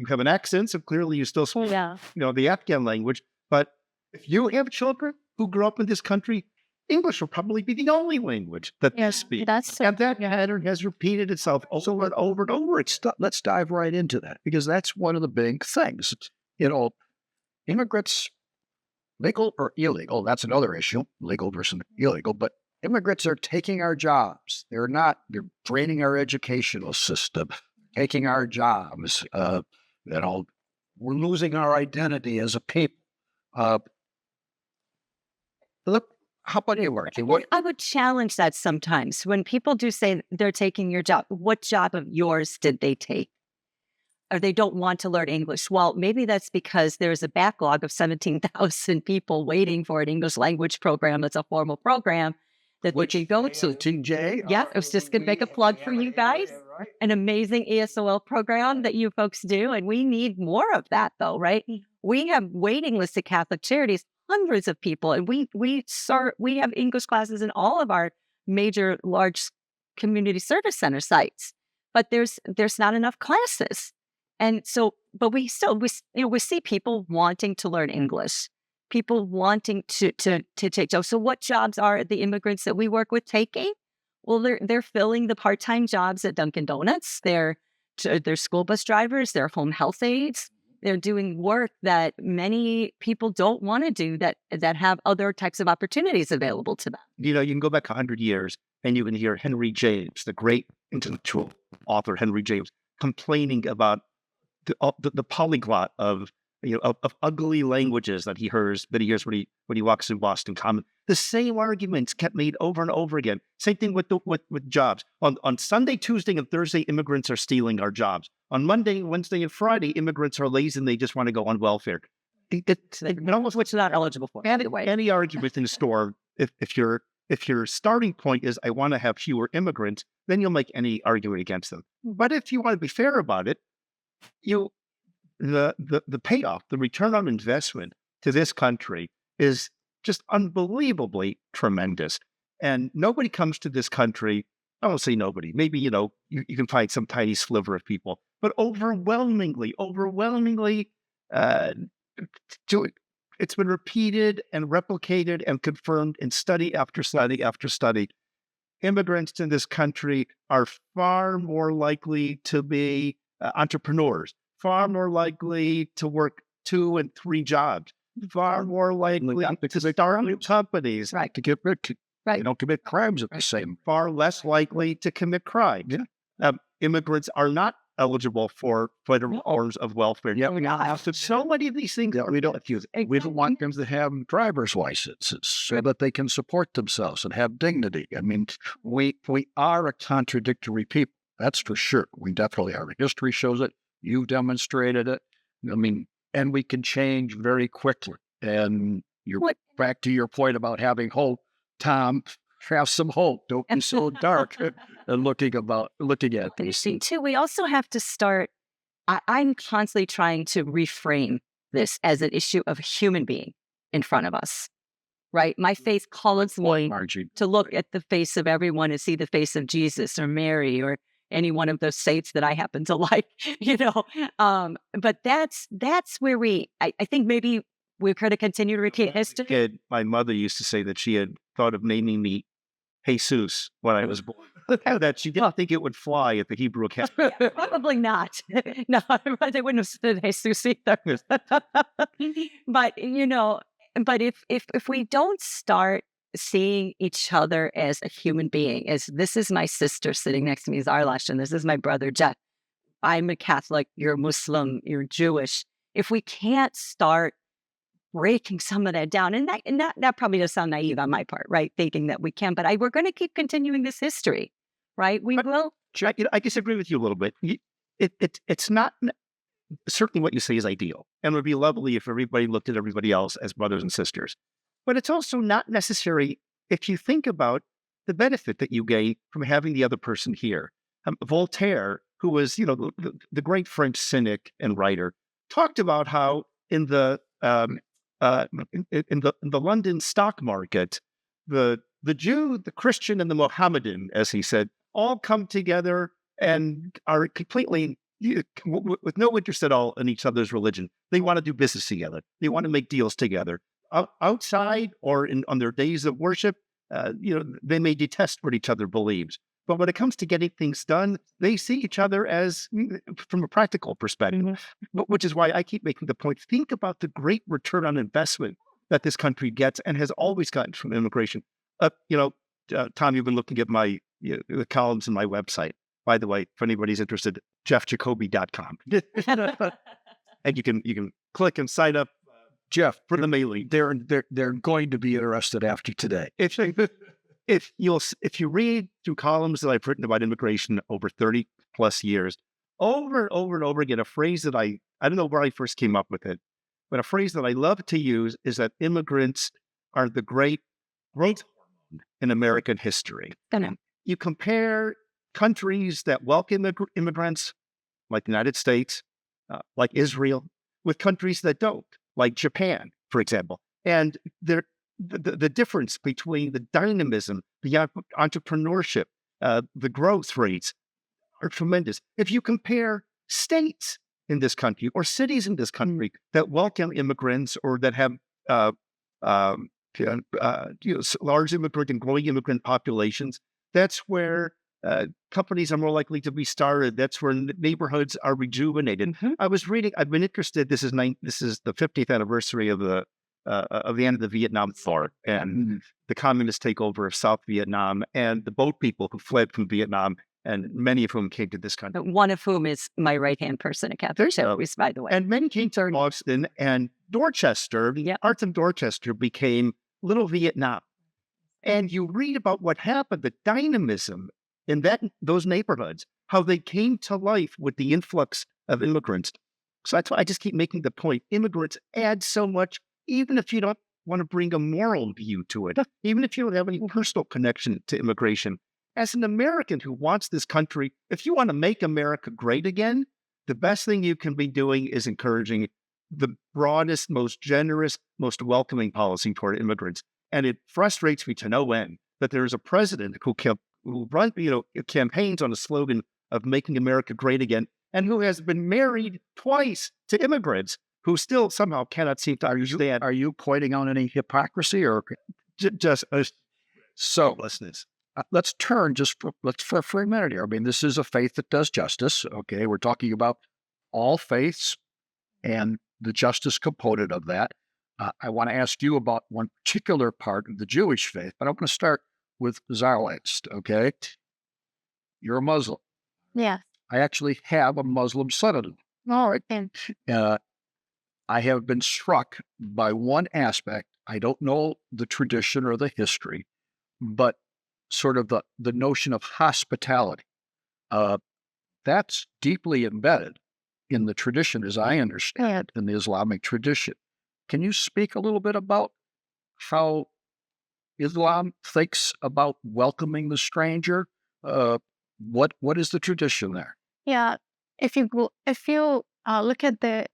have an accent, so clearly you still speak Yeah. the Afghan language. But if you have children who grew up in this country, English will probably be the only language that they speak. That's And that pattern has repeated itself over and over and over. Let's dive right into that, because that's one of the big things. Immigrants, legal or illegal, that's another issue, legal versus illegal, but immigrants are taking our jobs. They're draining our educational system, taking our jobs. We're losing our identity as a people. Look, how about you, Marky? I would challenge that sometimes when people do say they're taking your job. What job of yours did they take? Or they don't want to learn English. Well, maybe that's because there's a backlog of 17,000 people waiting for an English language program that's a formal program that they can go to. TJ? Yeah, I was just going to make a plug for you guys. An amazing ESOL program that you folks do. And we need more of that, though, right? We have waiting lists at Catholic Charities, hundreds of people. And we have English classes in all of our major, large community service center sites. But there's not enough classes. And so, but we see people wanting to learn English, people wanting to take jobs. So what jobs are the immigrants that we work with taking? Well, they're filling the part-time jobs at Dunkin' Donuts. They're school bus drivers, they're home health aides. They're doing work that many people don't want to do that have other types of opportunities available to them. You can go back 100 years and you can hear Henry James, the great intellectual author Henry James, complaining about the polyglot of ugly languages that he hears when he walks in Boston Common. The same arguments kept made over and over again. Same thing with jobs. On Sunday, Tuesday, and Thursday, immigrants are stealing our jobs. On Monday, Wednesday, and Friday, immigrants are lazy and they just want to go on welfare. It's almost Which they're not eligible for. any argument in the store. If your starting point is I want to have fewer immigrants, then you'll make any argument against them. But if you want to be fair about it, the payoff, the return on investment to this country is just unbelievably tremendous. And nobody comes to this country. I won't say nobody. Maybe, you can find some tiny sliver of people, but overwhelmingly, it's been repeated and replicated and confirmed in study after study after study. Immigrants in this country are far more likely to be entrepreneurs, far more likely to work 2 and 3 jobs, far more likely to start new companies, Right. To get Right. They don't commit crimes at the same. far less likely to commit crimes. Yeah. Immigrants are not eligible for federal forms of welfare. Yeah, So many of these things we don't want them to have driver's licenses so that they can support themselves and have dignity. I mean, we are a contradictory people. That's for sure. We definitely are. History shows it. You've demonstrated it. I mean, and we can change very quickly. And you're What- back to your point about having hope. Tom, have some hope. Don't be so dark and looking at You these see, things. too, we also have to start. I'm constantly trying to reframe this as an issue of a human being in front of us, right? My faith calls me Margie. to look at the face of everyone and see the face of Jesus or Mary or any one of those saints that I happen to like, you know. But that's where I think maybe we're going to continue to repeat history. Kid, my mother used to say that she had thought of naming me Jesus when I was born. That she didn't think it would fly at the Hebrew Academy. Probably not. No, they wouldn't have said Jesus either. But but if we don't start seeing each other as a human being, as this is my sister sitting next to me is Arlash, and this is my brother Jeff. I'm a Catholic, you're a Muslim, you're Jewish. If we can't start breaking some of that down, and that probably does sound naive on my part, right? Thinking that we can, but we're going to keep continuing this history, right? We will. I disagree with you a little bit. It's not certainly what you say is ideal, and it would be lovely if everybody looked at everybody else as brothers and sisters. But it's also not necessary if you think about the benefit that you gain from having the other person here. Voltaire, who was, the great French cynic and writer, talked about how in the London stock market, the Jew, the Christian, and the Mohammedan, as he said, all come together and are completely with no interest at all in each other's religion. They want to do business together. They want to make deals together. Outside or on their days of worship, they may detest what each other believes. But when it comes to getting things done, they see each other as, from a practical perspective, which is why I keep making the point. Think about the great return on investment that this country gets and has always gotten from immigration. Tom, you've been looking at the columns in my website. By the way, if anybody's interested, jeffjacoby.com. And you can click and sign up, Jeff, for the mailing. They're going to be interested after today. If you read through columns that I've written about immigration over 30 plus years, over and over and over again, a phrase that I don't know where I first came up with it, but a phrase that I love to use is that immigrants are the great growth hormone in American history. You compare countries that welcome immigrants, like the United States, like Israel, with countries that don't, like Japan, for example. And the difference between the dynamism, the entrepreneurship, the growth rates are tremendous. If you compare states in this country or cities in this country that welcome immigrants or that have large immigrant and growing immigrant populations, that's where companies are more likely to be started. That's where neighborhoods are rejuvenated. I was reading. I've been interested. This is the 50th anniversary of the end of the Vietnam War and the communist takeover of South Vietnam and the boat people who fled from Vietnam, and many of whom came to this country. One of whom is my right-hand person at Catholic Service, by the way. And many came to Boston and Dorchester. Parts of Dorchester became Little Vietnam. And you read about what happened, the dynamism in those neighborhoods, how they came to life with the influx of immigrants. So that's why I just keep making the point. Immigrants add so much, even if you don't want to bring a moral view to it, even if you don't have any personal connection to immigration. As an American who wants this country, if you want to make America great again, the best thing you can be doing is encouraging the broadest, most generous, most welcoming policy toward immigrants. And it frustrates me to no end that there is a president who campaigns on a slogan of making America great again, and who has been married twice to immigrants who still somehow cannot seem to understand. Are you pointing out any hypocrisy or just so? Hopelessness. Let's turn for a minute here. I mean, this is a faith that does justice. Okay, we're talking about all faiths and the justice component of that. I want to ask you about one particular part of the Jewish faith, but I want to start with Zionist. Okay, you're a Muslim. Yeah. I actually have a Muslim son-in-law. All right. I have been struck by one aspect. I don't know the tradition or the history, but sort of the notion of hospitality. That's deeply embedded in the tradition, as I understand it, in the Islamic tradition. Can you speak a little bit about how Islam thinks about welcoming the stranger? What is the tradition there? Yeah, if you look at the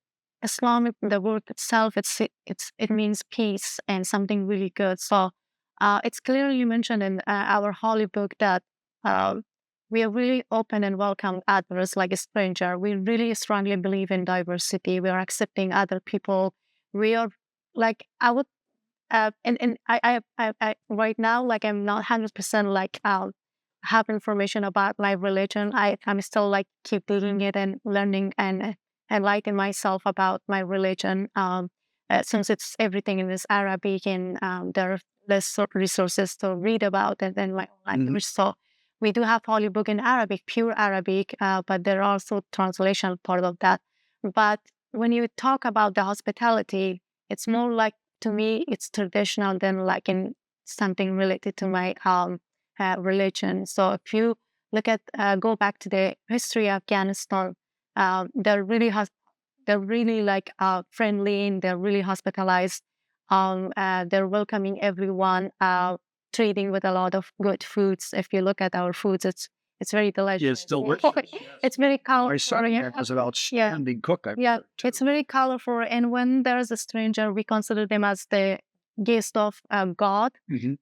Islamic, the word itself, it means peace and something really good. So it's clearly mentioned in our holy book that uh, we are really open and welcome others like a stranger. We really strongly believe in diversity. We are accepting other people. We are like I would and I right now, like, I'm not 100% like have information about my religion. I'm still like keep digging it and learning and enlighten myself about my religion. Since it's everything in this Arabic and there are less resources to read about and then my own language. So we do have holy book in Arabic, pure Arabic, but there are also translation part of that. But when you talk about the hospitality, it's more like, to me, it's traditional than like in something related to my religion. So if you look at go back to the history of Afghanistan, they're really like friendly and they're really hospitalized. They're welcoming everyone, treating with a lot of good foods. If you look at our foods, it's very delicious. It's delicious. It's very My colorful. son has an outstanding cook. Yeah, it's very colorful. And when there's a stranger, we consider them as the guest of God,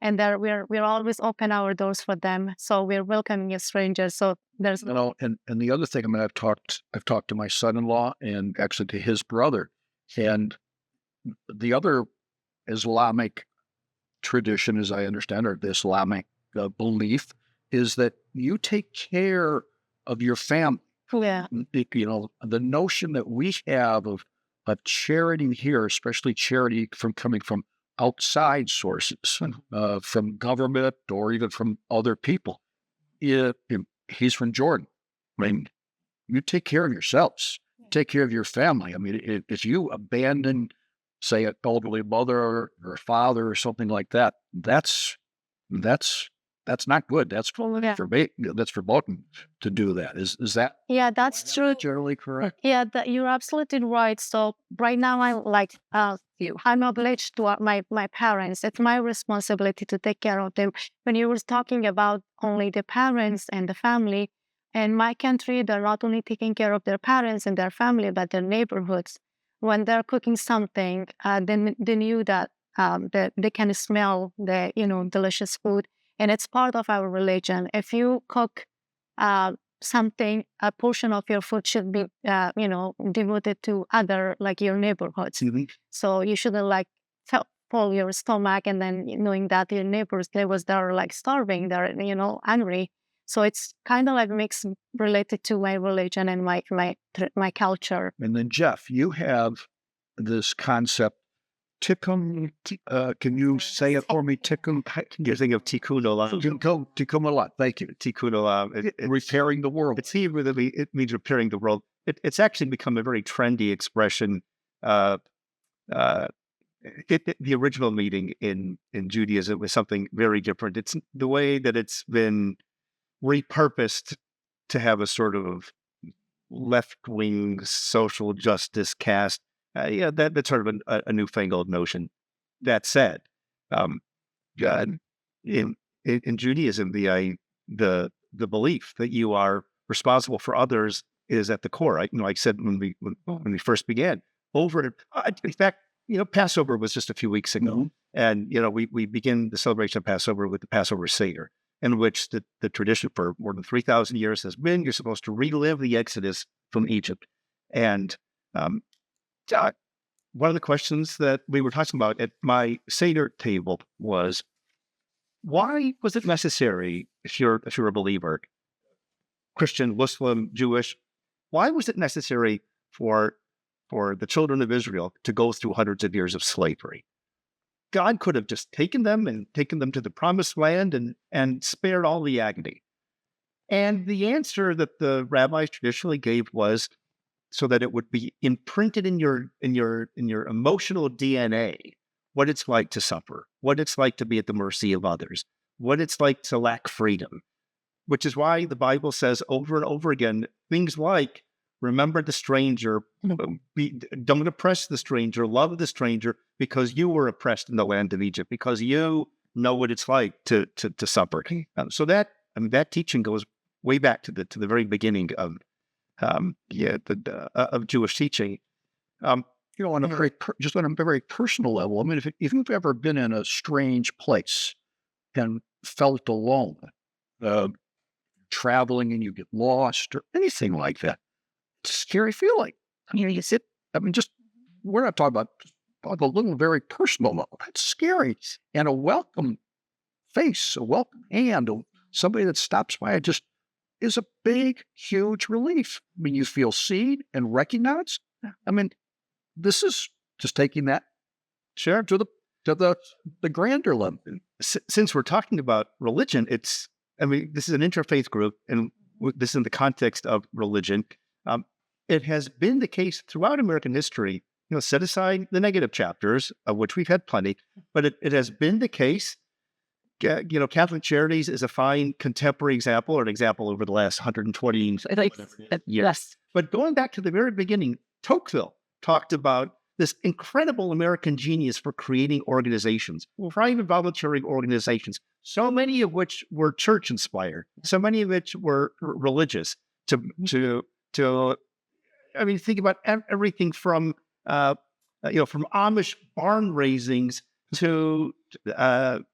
and we're always open our doors for them. So we're welcoming a stranger. So there's And the other thing, I mean, I've talked to my son-in-law and actually to his brother, and the other Islamic tradition, as I understand, or the Islamic belief, is that you take care of your family. yeah, The notion that we have of charity here, especially charity coming from outside sources, from government or even from other people. He's from Jordan. I mean, you take care of yourselves, take care of your family. I mean, if you abandon, say, an elderly mother or father or something like that, that's not good. That's that's verboten to do that. Is that that's true. generally correct? Yeah, you're absolutely right. So right now, I'm obliged to my parents. It's my responsibility to take care of them. When you were talking about only the parents and the family, in my country, they're not only taking care of their parents and their family, but their neighborhoods. When they're cooking something, then they knew that that they can smell the delicious food, and it's part of our religion. If you cook something, a portion of your food should be, devoted to other, like your neighborhoods. So you shouldn't like fill your stomach and then knowing that your neighbors, they're like starving, they're, hungry. So it's kind of like mixed related to my religion and my culture. And then Jeff, you have this concept, tikkun. Can you say it for me? Tikkun. You're thinking of tikkun olam. Tikkun olam. Thank you. Tikkun olam. Repairing the world. It's Hebrew that it means repairing the world. It's actually become a very trendy expression. The original meaning in Judaism was something very different. It's the way that it's been repurposed to have a sort of left-wing social justice cast. That's sort of a newfangled notion. That said, in Judaism, the belief that you are responsible for others is at the core. I said when we first began. In fact, Passover was just a few weeks ago, and we begin the celebration of Passover with the Passover Seder, in which the tradition for more than 3,000 years has been you're supposed to relive the Exodus from Egypt. And one of the questions that we were talking about at my Seder table was, why was it necessary, if you're a believer, Christian, Muslim, Jewish, why was it necessary for the children of Israel to go through hundreds of years of slavery? God could have just taken them to the promised land and spared all the agony. And the answer that the rabbis traditionally gave was so that it would be imprinted in your emotional DNA what it's like to suffer, what it's like to be at the mercy of others, what it's like to lack freedom, which is why the Bible says over and over again things like, remember the stranger, don't oppress the stranger, love the stranger, because you were oppressed in the land of Egypt, because you know what it's like to suffer. So that teaching goes way back to the very beginning of of Jewish teaching. On a just on a very personal level, I mean, if you've ever been in a strange place and felt alone, traveling and you get lost or anything like that, it's a scary feeling. I mean, just we're not talking about the little very personal level. It's scary, and a welcome face, a welcome hand, somebody that stops by, it just is a big, huge relief. I mean, you feel seen and recognized. I mean, this is just taking that to the grander level. Since we're talking about religion, this is an interfaith group, and this is in the context of religion. It has been the case throughout American history, set aside the negative chapters, of which we've had plenty, but it has been the case. Catholic Charities is a fine contemporary example, or an example over the last 120 years. Yes. But going back to the very beginning, Tocqueville talked about this incredible American genius for creating organizations, private voluntary organizations, so many of which were church inspired, so many of which were religious. Think about everything from Amish barn raisings to the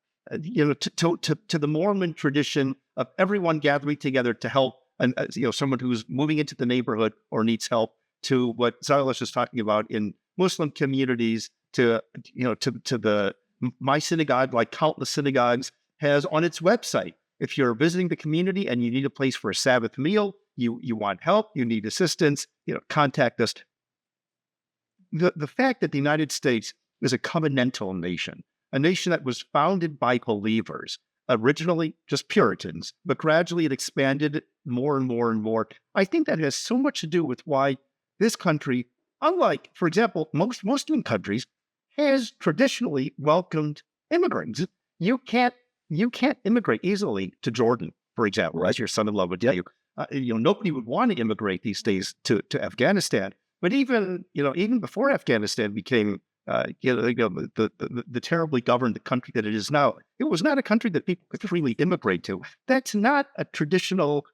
Mormon tradition of everyone gathering together to help, and someone who's moving into the neighborhood or needs help, to what Silas was talking about in Muslim communities, to my synagogue, like countless synagogues, has on its website. If you're visiting the community and you need a place for a Sabbath meal, you want help, you need assistance, contact us. The fact that the United States is a covenantal nation, a nation that was founded by believers, originally just Puritans, but gradually it expanded more and more and more. I think that has so much to do with why this country, unlike, for example, most Muslim countries, has traditionally welcomed immigrants. You can't immigrate easily to Jordan, for example, as your son-in-law would tell you. Nobody would want to immigrate these days to Afghanistan. But even before Afghanistan became the terribly governed country that it is now, it was not a country that people could freely immigrate to. That's not a traditional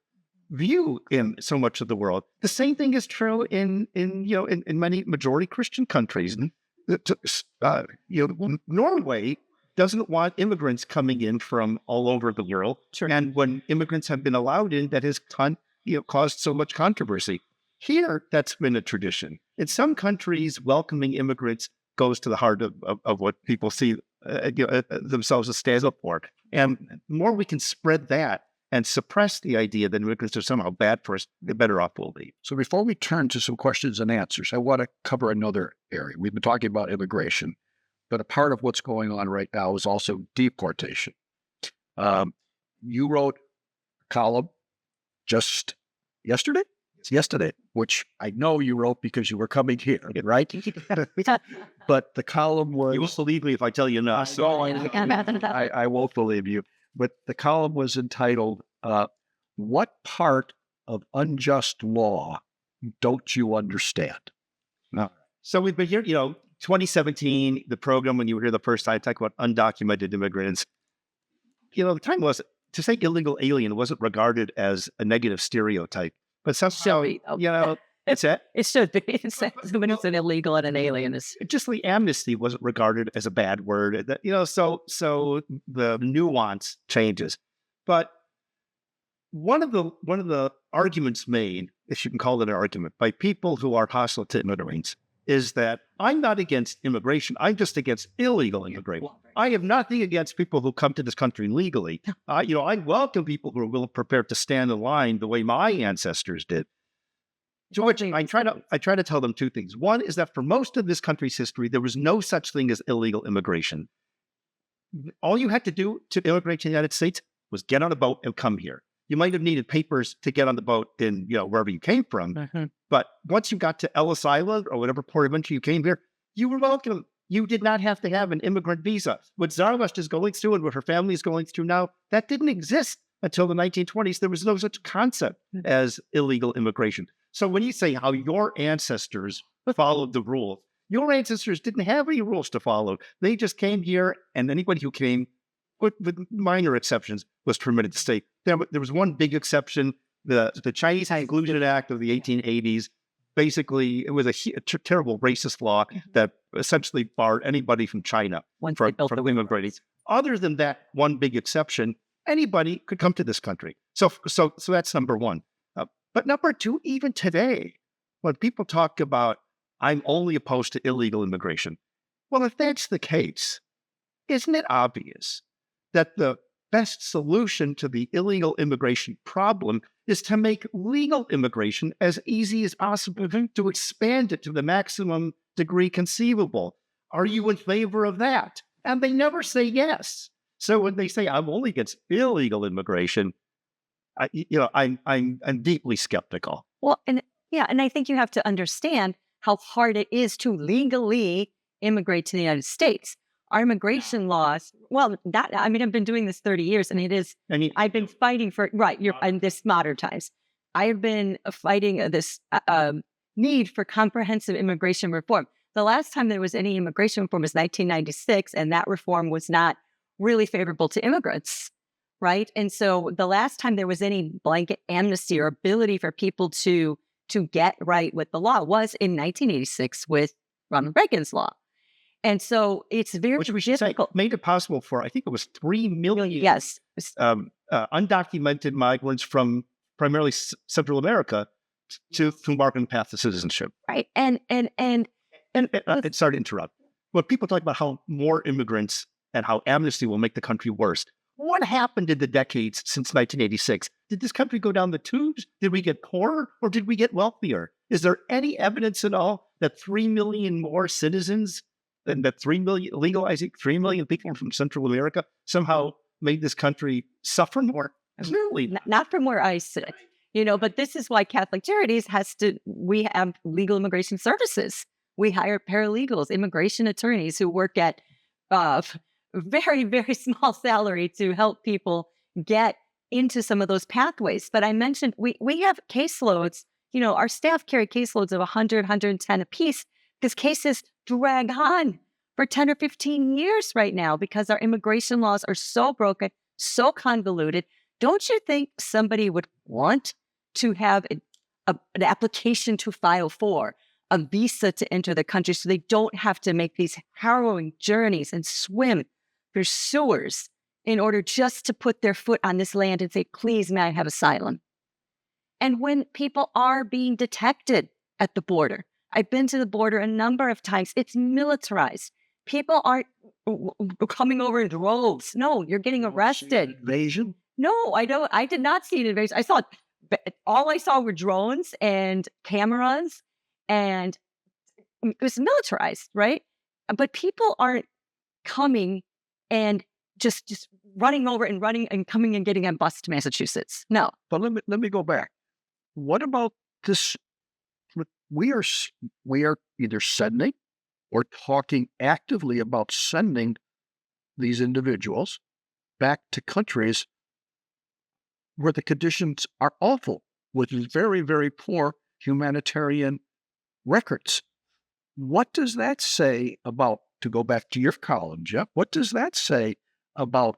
view in so much of the world. The same thing is true in many majority Christian countries. Norway doesn't want immigrants coming in from all over the world. Sure. And when immigrants have been allowed in, that has caused so much controversy. Here, that's been a tradition. In some countries, welcoming immigrants goes to the heart of what people see themselves as stand up for. And the more we can spread that and suppress the idea that immigrants are somehow bad for us, the better off we'll be. So before we turn to some questions and answers, I want to cover another area. We've been talking about immigration, but a part of what's going on right now is also deportation. You wrote a column just yesterday? It's yesterday, which I know you wrote because you were coming here, right? But the column was... You won't believe me if I tell you not. I won't believe you. But the column was entitled, What Part of Unjust Law Don't You Understand? No. So we've been here, 2017, the program, when you were here the first time, talk about undocumented immigrants. The time was, to say illegal alien wasn't regarded as a negative stereotype. But somehow, it's it. It should be. When it's an illegal and an alien is just the amnesty wasn't regarded as a bad word. So the nuance changes. But one of the arguments made, if you can call it an argument, by people who are hostile to immigrants is that I'm not against immigration. I'm just against illegal immigration. I have nothing against people who come to this country legally. I welcome people who are prepared to stand in line the way my ancestors did. To which I try to tell them two things. One is that for most of this country's history, there was no such thing as illegal immigration. All you had to do to immigrate to the United States was get on a boat and come here. You might have needed papers to get on the boat in, wherever you came from. Mm-hmm. But once you got to Ellis Island or whatever port of entry you came here, you were welcome. You did not have to have an immigrant visa. What Zarwest is going through and what her family is going through now, that didn't exist until the 1920s. There was no such concept as illegal immigration. So when you say how your ancestors followed the rules, your ancestors didn't have any rules to follow. They just came here, and anybody who came, with minor exceptions, was permitted to stay. There was one big exception, the Chinese Exclusion Act of the 1880s. Basically, it was a terrible racist law that essentially barred anybody from China from immigrating. Other than that one big exception, anybody could come to this country. So that's number one. But number two, even today, when people talk about, I'm only opposed to illegal immigration. Well, if that's the case, isn't it obvious that the best solution to the illegal immigration problem is to make legal immigration as easy as possible, to expand it to the maximum degree conceivable? Are you in favor of that? And they never say yes. So when they say, I'm only against illegal immigration, I'm deeply skeptical. Well, and I think you have to understand how hard it is to legally immigrate to the United States. Our immigration laws, I've been doing this 30 years, and I've been fighting for, in this modern times. I have been fighting this need for comprehensive immigration reform. The last time there was any immigration reform was 1996, and that reform was not really favorable to immigrants, right? And so the last time there was any blanket amnesty or ability for people to get right with the law was in 1986 with Ronald Reagan's law. And so it's very difficult. Made it possible for, I think it was 3 million yes. Undocumented migrants from primarily Central America to embark on the path to citizenship. Right. And sorry to interrupt. When people talk about how more immigrants and how amnesty will make the country worse, what happened in the decades since 1986? Did this country go down the tubes? Did we get poorer, or did we get wealthier? Is there any evidence at all that 3 million more citizens, and that 3 million, legalizing 3 million people from Central America somehow made this country suffer more? Clearly not from where I sit, but this is why Catholic Charities we have legal immigration services. We hire paralegals, immigration attorneys who work at very, very small salary to help people get into some of those pathways. But I mentioned we have caseloads, our staff carry caseloads of 100, 110 apiece, because cases drag on for 10 or 15 years right now because our immigration laws are so broken, so convoluted. Don't you think somebody would want to have an application to file for a visa to enter the country so they don't have to make these harrowing journeys and swim through sewers in order just to put their foot on this land and say, please, may I have asylum? And when people are being detected at the border, I've been to the border a number of times, it's militarized. People aren't coming over in droves. No, you're getting arrested. Invasion? No, I don't. I did not see an invasion. All I saw were drones and cameras, and it was militarized, right? But people aren't coming and just running over and running and coming and getting a bus to Massachusetts. No. But let me go back. What about this? We are either sending or talking actively about sending these individuals back to countries where the conditions are awful, with very, very poor humanitarian records. What does that say about, to go back to your column, Jeff, what does that say about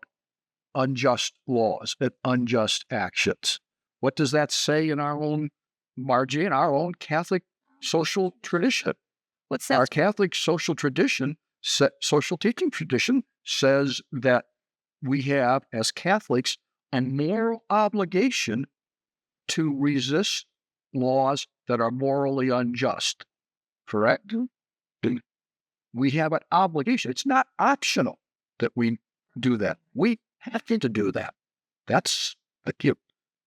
unjust laws and unjust actions? What does that say in our own Margie, in our own Catholic social tradition? What's that? Our Catholic social tradition, social teaching tradition, says that we have, as Catholics, a moral obligation to resist laws that are morally unjust. Correct? Mm-hmm. We have an obligation. It's not optional that we do that. We have to do that. That's the key.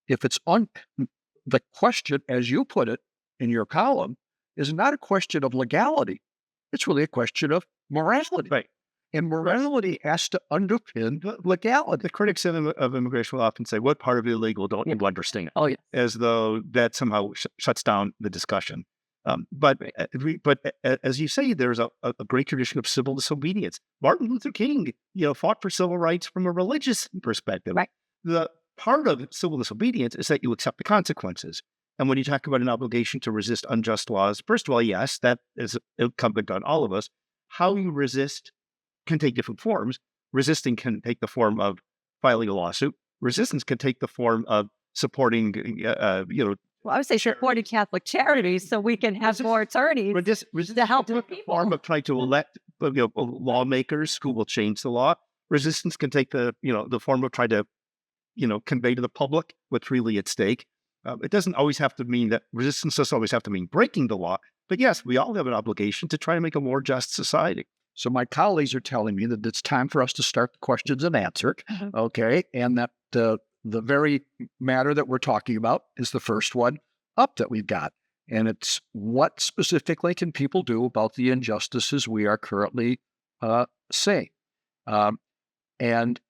If it's the question, as you put it in your column, is not a question of legality. It's really a question of morality. Right. And morality has to underpin legality. The critics of immigration will often say, what part of illegal don't you understand? Oh, yeah. As though that somehow shuts down the discussion. But as you say, there's a great tradition of civil disobedience. Martin Luther King, fought for civil rights from a religious perspective. Right. The part of civil disobedience is that you accept the consequences. And when you talk about an obligation to resist unjust laws, first of all, yes, that is incumbent on all of us. How you resist can take different forms. Resisting can take the form of filing a lawsuit. Resistance can take the form of supporting, Well, I would say supporting Catholic charities so we can have more attorneys resistance to help can take the people. form of trying to elect lawmakers who will change the law. Resistance can take the form of trying to convey to the public what's really at stake. It doesn't always have to mean that resistance doesn't always have to mean breaking the law. But yes, we all have an obligation to try to make a more just society. So my colleagues are telling me that it's time for us to start the questions and answer. Okay. And that the very matter that we're talking about is the first one up that we've got. And it's what specifically can people do about the injustices we are currently seeing? And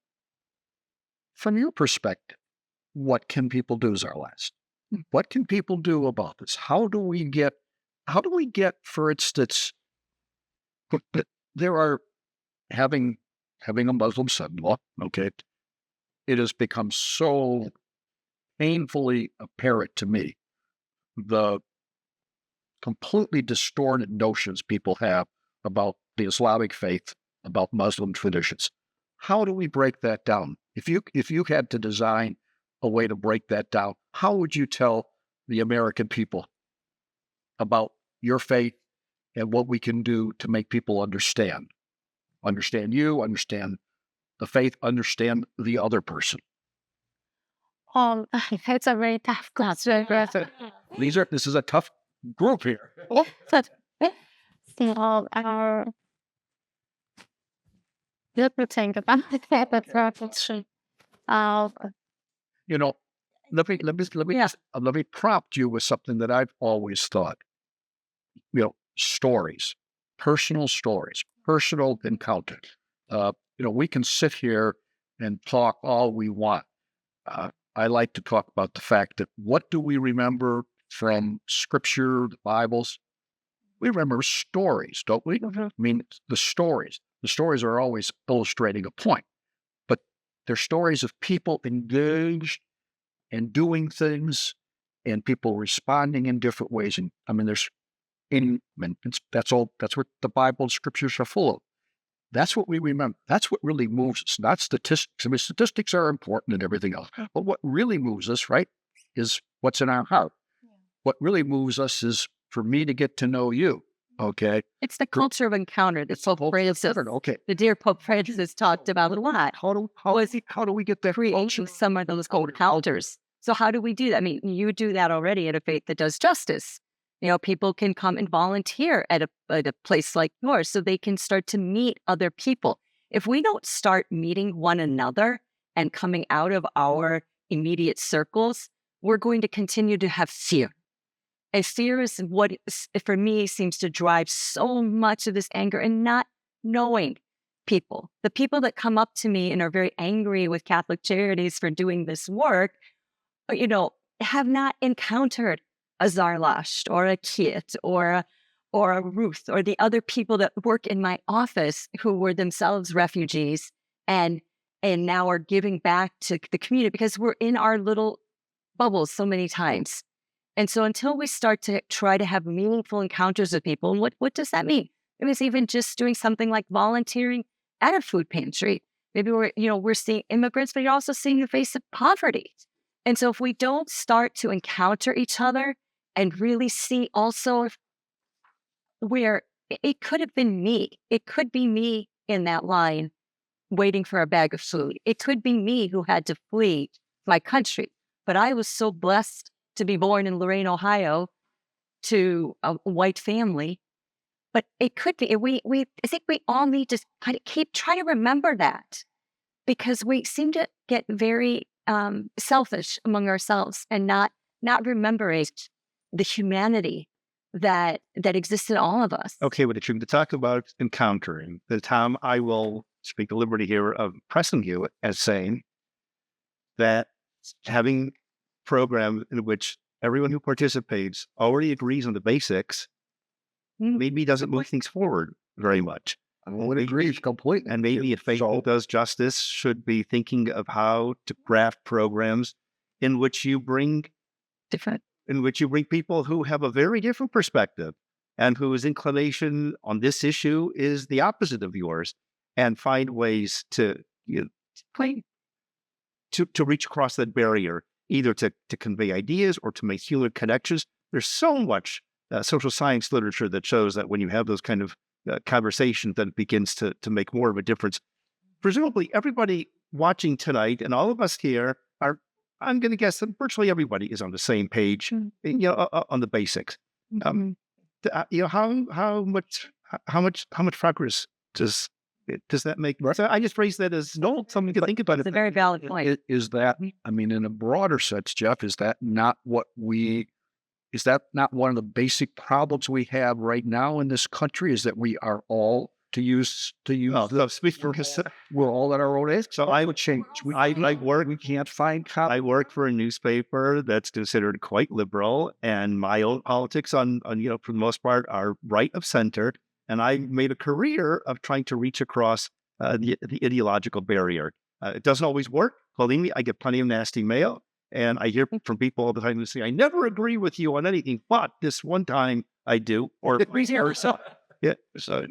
from your perspective, what can people do is our last. What can people do about this? How do we get, for instance, there are having a Muslim son-in-law, okay, it has become so painfully apparent to me the completely distorted notions people have about the Islamic faith, about Muslim traditions. How do we break that down? If you had to design a way to break that down, how would you tell the American people about your faith and what we can do to make people understand you, understand the faith, understand the other person? It's a very tough question. This is a tough group here. But, let me think about that question. You know, let me prompt you with something that I've always thought. Stories, personal encounters. We can sit here and talk all we want. I like to talk about the fact that what do we remember from Scripture, the Bibles? We remember stories, don't we? I mean, the stories are always illustrating a point, but they're stories of people engaged and doing things and people responding in different ways. And I mean, that's what the Bible and Scriptures are full of. That's what we remember. That's what really moves us, not statistics. I mean, statistics are important and everything else. But what really moves us, right, is what's in our heart. Yeah. What really moves us is for me to get to know you, okay? It's the culture of encounter that Pope Francis, the dear Pope Francis talked about a lot. How do we get that creating some of those encounters? So how do we do that? I mean, you do that already at a faith that does justice. People can come and volunteer at a place like yours so they can start to meet other people. If we don't start meeting one another and coming out of our immediate circles, we're going to continue to have fear. And fear is what, for me, seems to drive so much of this anger and not knowing people. The people that come up to me and are very angry with Catholic Charities for doing this work, have not encountered a Zarlash or a Kit or a Ruth or the other people that work in my office who were themselves refugees and now are giving back to the community because we're in our little bubbles so many times. And so until we start to try to have meaningful encounters with people, and what does that mean? It means even just doing something like volunteering at a food pantry. Maybe we're seeing immigrants, but you're also seeing the face of poverty. And so if we don't start to encounter each other and really see also where it could have been me. It could be me in that line waiting for a bag of food. It could be me who had to flee my country. But I was so blessed to be born in Lorain, Ohio, to a white family. But it could be, I think we all need to kind of try to remember that, because we seem to get very selfish among ourselves and not remembering the humanity that exists in all of us. Okay, but to talk about encountering, Tom, I will speak the liberty here of pressing you as saying that having programs in which everyone who participates already agrees on the basics maybe doesn't move things forward very much. I would agree completely. And maybe if faith does justice, should be thinking of how to craft programs in which you bring in which you bring people who have a very different perspective and whose inclination on this issue is the opposite of yours, and find ways to to reach across that barrier, either to convey ideas or to make human connections. There's so much social science literature that shows that when you have those kind of conversations, that it begins to make more of a difference. Presumably, everybody watching tonight and all of us here are, I'm going to guess that virtually everybody is on the same page, on the basics. How much progress does that make? Right. So I just phrase that as something to think about. It's a very valid point. Is that, I mean, in a broader sense, Jeff, is that not one of the basic problems we have right now in this country? Is that we are all we're all at our own age. So I would change. We can't find I work for a newspaper that's considered quite liberal, and my own politics for the most part are right of center. And I made a career of trying to reach across the ideological barrier. It doesn't always work. Believe me, I get plenty of nasty mail, and I hear from people all the time who say, "I never agree with you on anything, but this one time I do." Or so. Yeah. So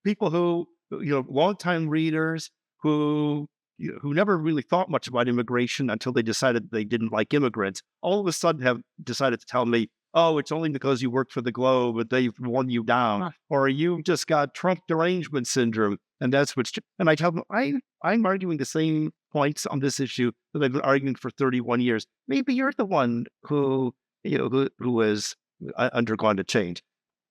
people who longtime readers who never really thought much about immigration until they decided they didn't like immigrants, all of a sudden have decided to tell me, "Oh, it's only because you work for the Globe, but they've worn you down, or you just got Trump derangement syndrome." And that's what's. And I tell them, I'm arguing the same points on this issue that I've been arguing for 31 years. Maybe you're the one who has undergone a change.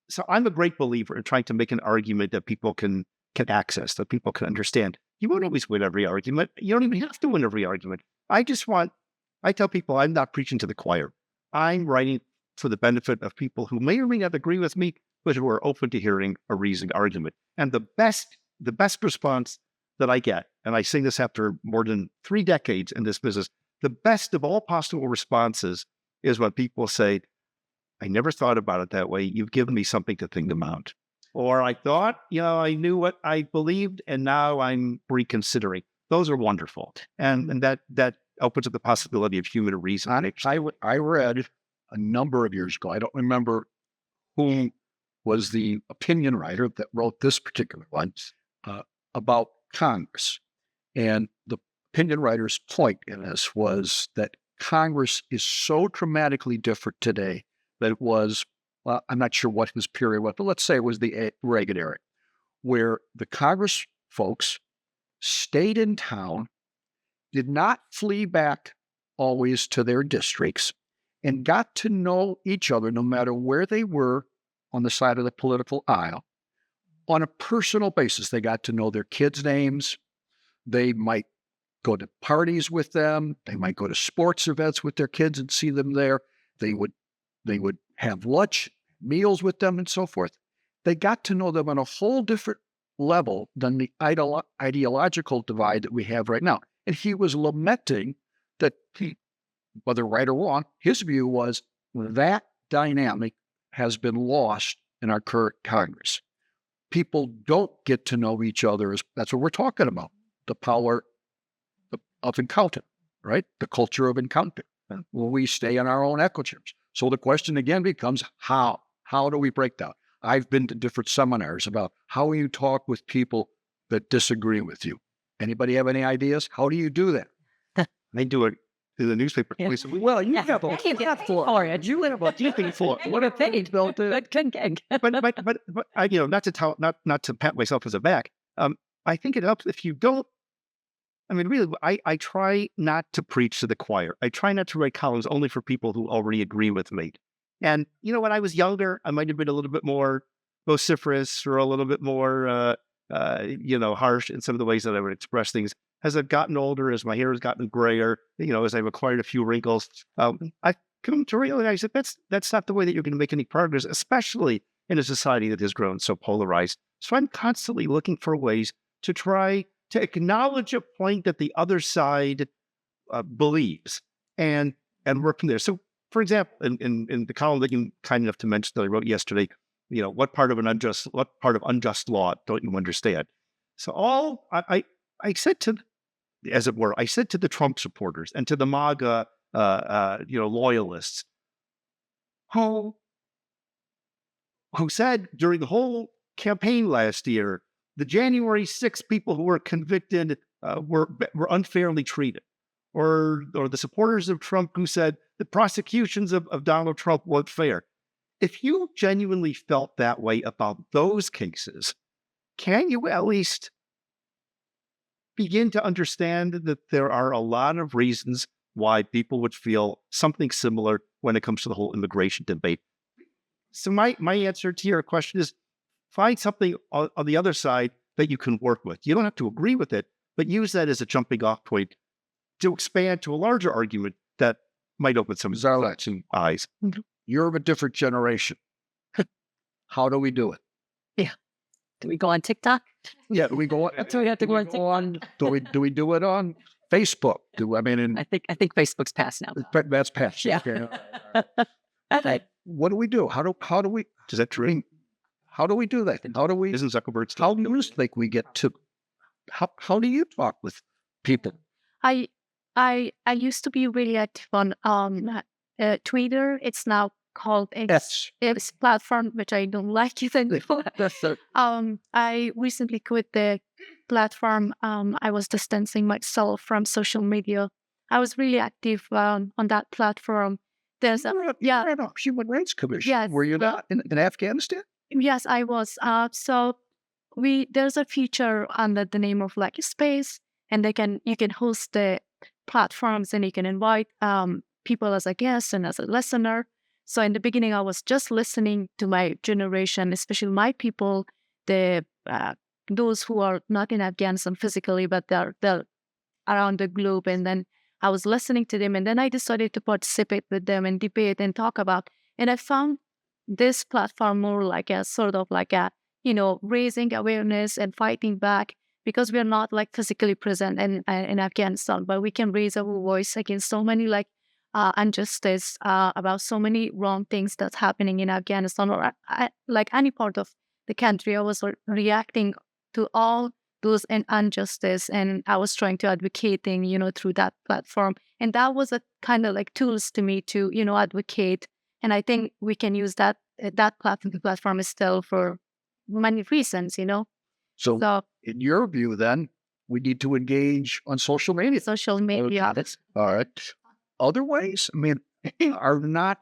So I'm a great believer in trying to make an argument that people can access, that people can understand. You won't always win every argument. You don't even have to win every argument. I tell people I'm not preaching to the choir. I'm writing for the benefit of people who may or may not agree with me, but who are open to hearing a reasoned argument. And the best response that I get, and I say this after more than 3 decades in this business, the best of all possible responses is when people say, "I never thought about it that way. You've given me something to think about." Or I thought, I knew what I believed, and now I'm reconsidering. Those are wonderful. And that opens up the possibility of human reason. I read a number of years ago, I don't remember who was the opinion writer that wrote this particular one, about Congress. And the opinion writer's point in this was that Congress is so dramatically different today that it was, well, I'm not sure what his period was, but let's say it was the Reagan era, where the Congress folks stayed in town, did not flee back always to their districts, and got to know each other no matter where they were on the side of the political aisle. On a personal basis, they got to know their kids' names. They might go to parties with them. They might go to sports events with their kids and see them there. They would have lunch, meals with them, and so forth. They got to know them on a whole different level than the ideological divide that we have right now. And he was lamenting that, whether right or wrong, his view was that dynamic has been lost in our current Congress. People don't get to know each other. That's what we're talking about. The power of encounter, right? The culture of encounter. Well, we stay in our echo chambers. So the question again becomes, how? How do we break down? I've been to different seminars about how you talk with people that disagree with you. Anybody have any ideas? How do you do that? I do it through the newspaper. Yeah. Well, you have a You have platform. it. You have a platform. What a thing. Good gig. But I, not to pat myself as a back. I think it helps if you don't. I mean, really, I try not to preach to the choir. I try not to write columns only for people who already agree with me. And when I was younger, I might have been a little bit more vociferous or a little bit more, harsh in some of the ways that I would express things. As I've gotten older, as my hair has gotten grayer, as I've acquired a few wrinkles, I've come to realize that that's not the way that you're going to make any progress, especially in a society that has grown so polarized. So I'm constantly looking for ways to try to acknowledge a point that the other side believes and work from there. So, for example, in the column that you're kind enough to mention that I wrote yesterday, what part of unjust law don't you understand? So I said to, as it were, I said to the Trump supporters and to the MAGA, loyalists, who said during the whole campaign last year, the January 6th people who were convicted were unfairly treated, or the supporters of Trump who said the prosecutions of Donald Trump weren't fair. If you genuinely felt that way about those cases, can you at least begin to understand that there are a lot of reasons why people would feel something similar when it comes to the whole immigration debate? So my answer to your question is find something on the other side that you can work with. You don't have to agree with it, but use that as a jumping off point to expand to a larger argument that might open some eyes. You're of a different generation. How do we do it? Do we go on TikTok? Yeah, do we go on? That's what we have to go on TikTok. Do we do it on Facebook? I think Facebook's passed now. That's past. Yeah. Okay. What do we do? How do we? Is that true? How do we do that? How do we? Isn't Zuckerberg still? How do you think we get to? How do you talk with people? I used to be really active on Twitter. It's now called X platform, which I don't like it anymore. I recently quit the platform. I was distancing myself from social media. I was really active on that platform. There's a Human Rights Commission. Yes. Were you not in Afghanistan? Yes, I was. So there's a feature under the name of like Space, and you can host the platforms and you can invite people as a guest and as a listener. So in the beginning, I was just listening to my generation, especially my people, those who are not in Afghanistan physically, but they're around the globe. And then I was listening to them, and then I decided to participate with them and debate and talk about. And I found this platform more like a sort of like a, raising awareness and fighting back, because we're not like physically present in Afghanistan, but we can raise our voice against so many like injustice, about so many wrong things that's happening in Afghanistan or like any part of the country. I was reacting to all those injustice, and I was trying to advocating, through that platform. And that was a kind of like tools to me to, advocate. And I think we can use that platform is still for many reasons, So in your view, then, we need to engage on social media. Social media. All right. Other ways? I mean, are not,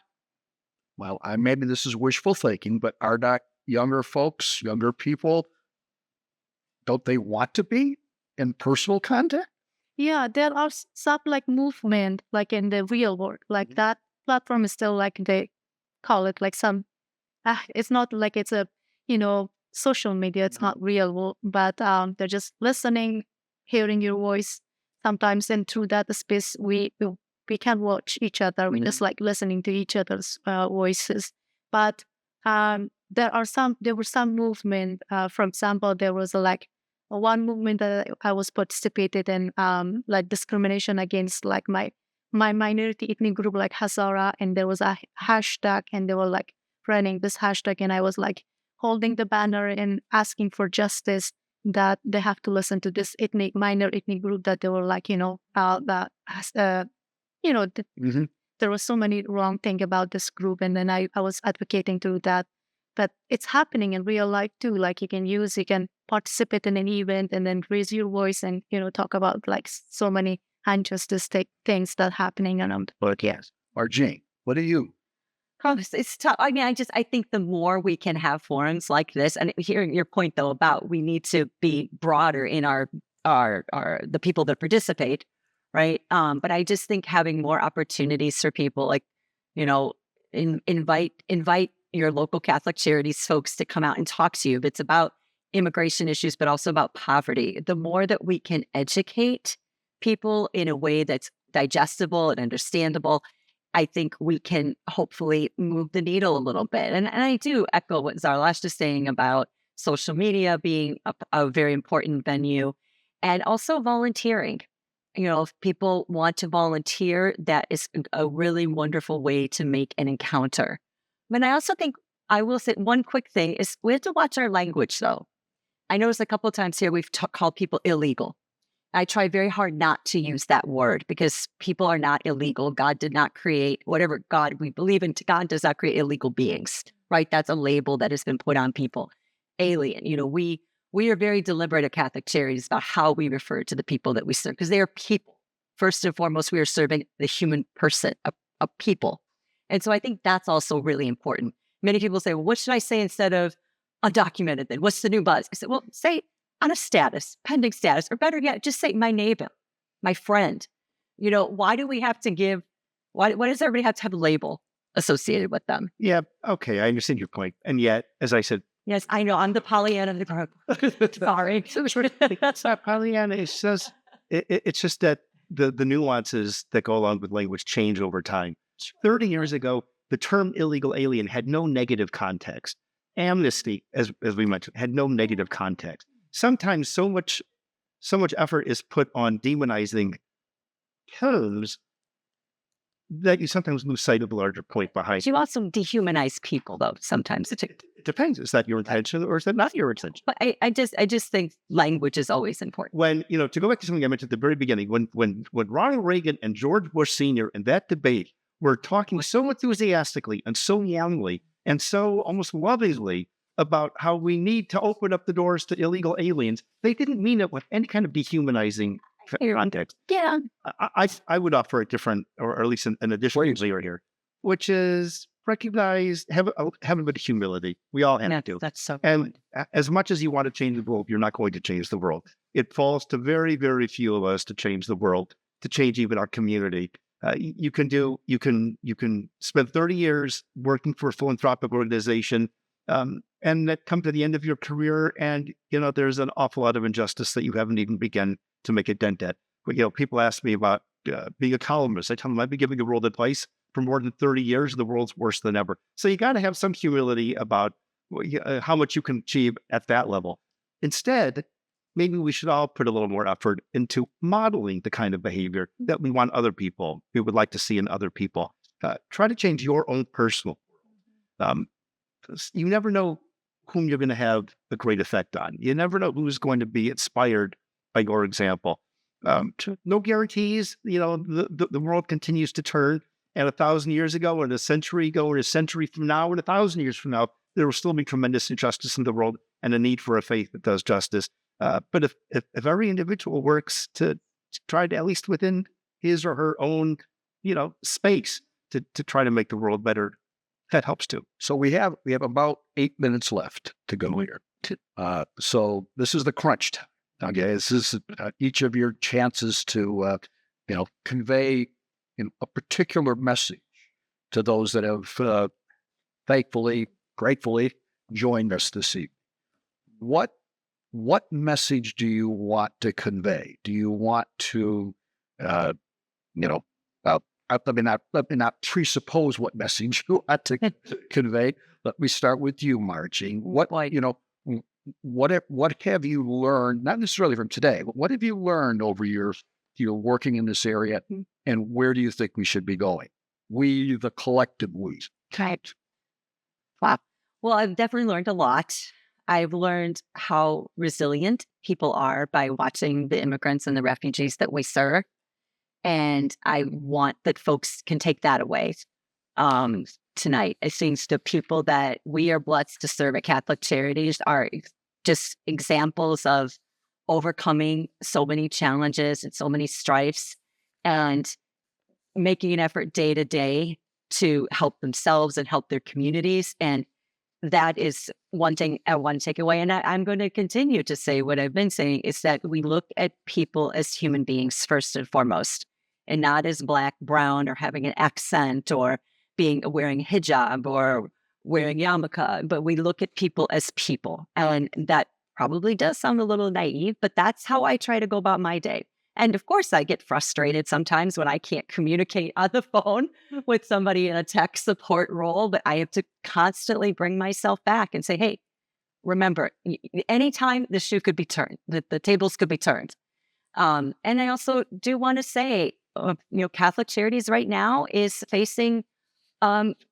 well, maybe this is wishful thinking, but are not younger folks, younger people, don't they want to be in personal contact? Yeah, there are some like movement, like in the real world, like that platform is still like they call it like some, it's not like it's a, social media, it's not real, but they're just listening, hearing your voice sometimes, and through that space, we can watch each other. We just like listening to each other's voices. But there were some movement. For example, there was one movement that I was participated in, like discrimination against like my minority ethnic group, like Hazara, and there was a hashtag, and they were like running this hashtag, and I was like holding the banner and asking for justice, that they have to listen to this minor ethnic group, that they were like, there was so many wrong thing about this group, and then I was advocating through that. But it's happening in real life too. Like you can participate in an event and then raise your voice and talk about like so many injustice things that happening around the world. Yes. Arjane, what do you? It's tough. I mean, I think the more we can have forums like this, and hearing your point though about we need to be broader in our the people that participate, right? But I just think having more opportunities for people, like, invite your local Catholic Charities folks to come out and talk to you. If it's about immigration issues, but also about poverty, the more that we can educate people in a way that's digestible and understandable, I think we can hopefully move the needle a little bit. And I do echo what Zarlash is saying about social media being a very important venue, and also volunteering. If people want to volunteer, that is a really wonderful way to make an encounter. But I also think, I will say one quick thing is we have to watch our language though. I noticed a couple of times here we've called people illegal. I try very hard not to use that word because people are not illegal. God did not create whatever God we believe in. God does not create illegal beings, right? That's a label that has been put on people. Alien, we are very deliberate at Catholic Charities about how we refer to the people that we serve because they are people. First and foremost, we are serving the human person, a people. And so I think that's also really important. Many people say, well, what should I say instead of undocumented then? What's the new buzz? I said, well, say on a status, pending status, or better yet, just say my neighbor, my friend. Why do we have to why does everybody have to have a label associated with them? Yeah, okay, I understand your point. And yet, as I said, Yes, I know, I'm the Pollyanna of the group. Sorry. that's not Pollyanna. It's just that the nuances that go along with language change over time. 30 years ago, the term illegal alien had no negative context. Amnesty, as we mentioned, had no negative context. Sometimes so much effort is put on demonizing terms that you sometimes lose sight of the larger point behind. You also dehumanize people, though, sometimes. It depends. Is that your intention or is that not your intention? But I just think language is always important. When, to go back to something I mentioned at the very beginning, when Ronald Reagan and George Bush Sr. in that debate were talking so enthusiastically and so youngly and so almost lovingly about how we need to open up the doors to illegal aliens, they didn't mean it with any kind of dehumanizing context. Yeah. I would offer a different, or at least an additional layer here, which is recognize, have a bit of humility. We all have to. That's so And good. as much as you want to change the world, you're not going to change the world. It falls to very, very few of us to change the world, to change even our community. You can spend 30 years working for a philanthropic organization, and that come to the end of your career, and there's an awful lot of injustice that you haven't even begun to make a dent at. But people ask me about being a columnist. I tell them I've been giving the world advice for more than 30 years. The world's worse than ever. So you got to have some humility about how much you can achieve at that level. Instead, maybe we should all put a little more effort into modeling the kind of behavior that we would like to see in other people. Try to change your own personal world. You never know whom you're going to have a great effect on. You never know who's going to be inspired by your example. No guarantees. The world continues to turn, and 1,000 years ago, and a century ago, and a century from now, and 1,000 years from now, there will still be tremendous injustice in the world and a need for a faith that does justice. But if every individual works to try to, at least within his or her own, space, to try to make the world better, that helps too. So we have about 8 minutes left to go here. So this is the crunch time. Okay, this is each of your chances to convey a particular message to those that have thankfully, gratefully joined us this evening. What message do you want to convey? Do you want to let me not presuppose what message you want to convey. Let me start with you, Margie. What have you learned, not necessarily from today, but what have you learned over your working in this area, and where do you think we should be going? We, the collective we. Right. Wow. Well, I've definitely learned a lot. I've learned how resilient people are by watching the immigrants and the refugees that we serve. And I want that folks can take that away tonight. It seems the people that we are blessed to serve at Catholic Charities are just examples of overcoming so many challenges and so many strifes and making an effort day to day to help themselves and help their communities. And that is one thing I want to take away. And I'm going to continue to say what I've been saying is that we look at people as human beings first and foremost, and not as black, brown, or having an accent, or wearing hijab or wearing yarmulke, but we look at people as people. And that probably does sound a little naive, but that's how I try to go about my day. And of course, I get frustrated sometimes when I can't communicate on the phone with somebody in a tech support role, but I have to constantly bring myself back and say, hey, remember, anytime the shoe could be turned, the tables could be turned. And I also do want to say, Catholic Charities right now is facing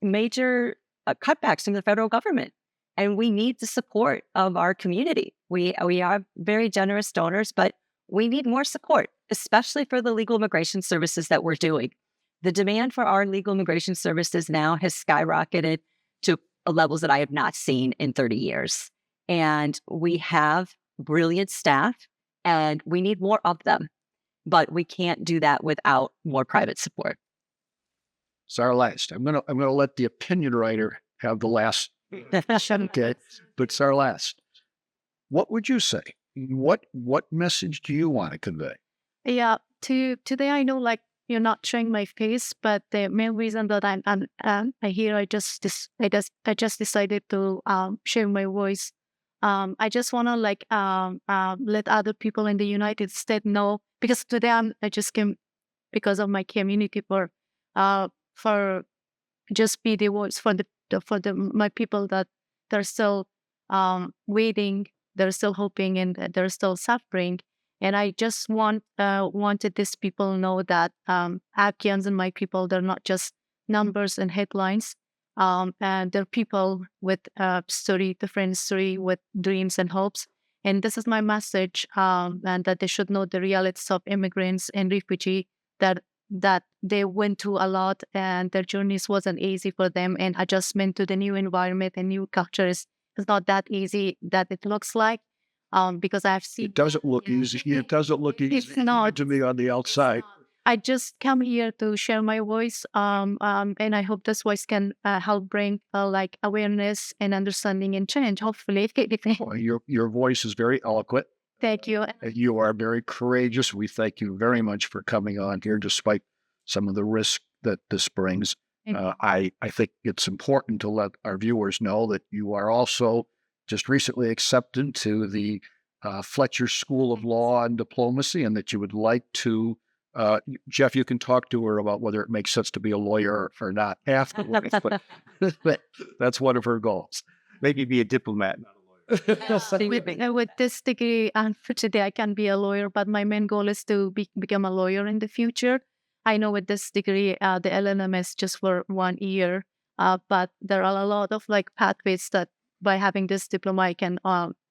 major cutbacks from the federal government, and we need the support of our community. We are very generous donors, but we need more support, especially for the legal immigration services that we're doing. The demand for our legal immigration services now has skyrocketed to levels that I have not seen in 30 years. And we have brilliant staff and we need more of them, but we can't do that without more private support. It's our last. I'm gonna let the opinion writer have the last. Okay, but it's our last. What would you say? What message do you want to convey? Yeah, today I know like you're not showing my face, but the main reason that I here I just decided to share my voice. I just want to like let other people in the United States know, because today I just came because of my community for just be the voice for the my people that they're still waiting, they're still hoping, and they're still suffering. And I just wanted these people know that Afghans and my people, they're not just numbers and headlines, and they're people with different story, with dreams and hopes. And this is my message, and that they should know the realities of immigrants and refugee, that they went through a lot and their journeys wasn't easy for them, and adjustment to the new environment and new cultures is not that easy that it looks like. Because I've seen It doesn't look easy. It doesn't look easy it's not to me on the outside. I just come here to share my voice, and I hope this voice can help bring like awareness and understanding and change. Hopefully, Well, your voice is very eloquent. thank you. You are very courageous. We thank you very much for coming on here, despite some of the risk that this brings. I think it's important to let our viewers know that you are also just recently accepted to the Fletcher School of Law and Diplomacy, and that you would like to, Jeff, you can talk to her about whether it makes sense to be a lawyer or not afterwards, but that's one of her goals. Maybe be a diplomat, not a lawyer. With this degree, unfortunately, I can be a lawyer, but my main goal is to become a lawyer in the future. I know with this degree, the LLM is just for 1 year, but there are a lot of like pathways that by having this diploma,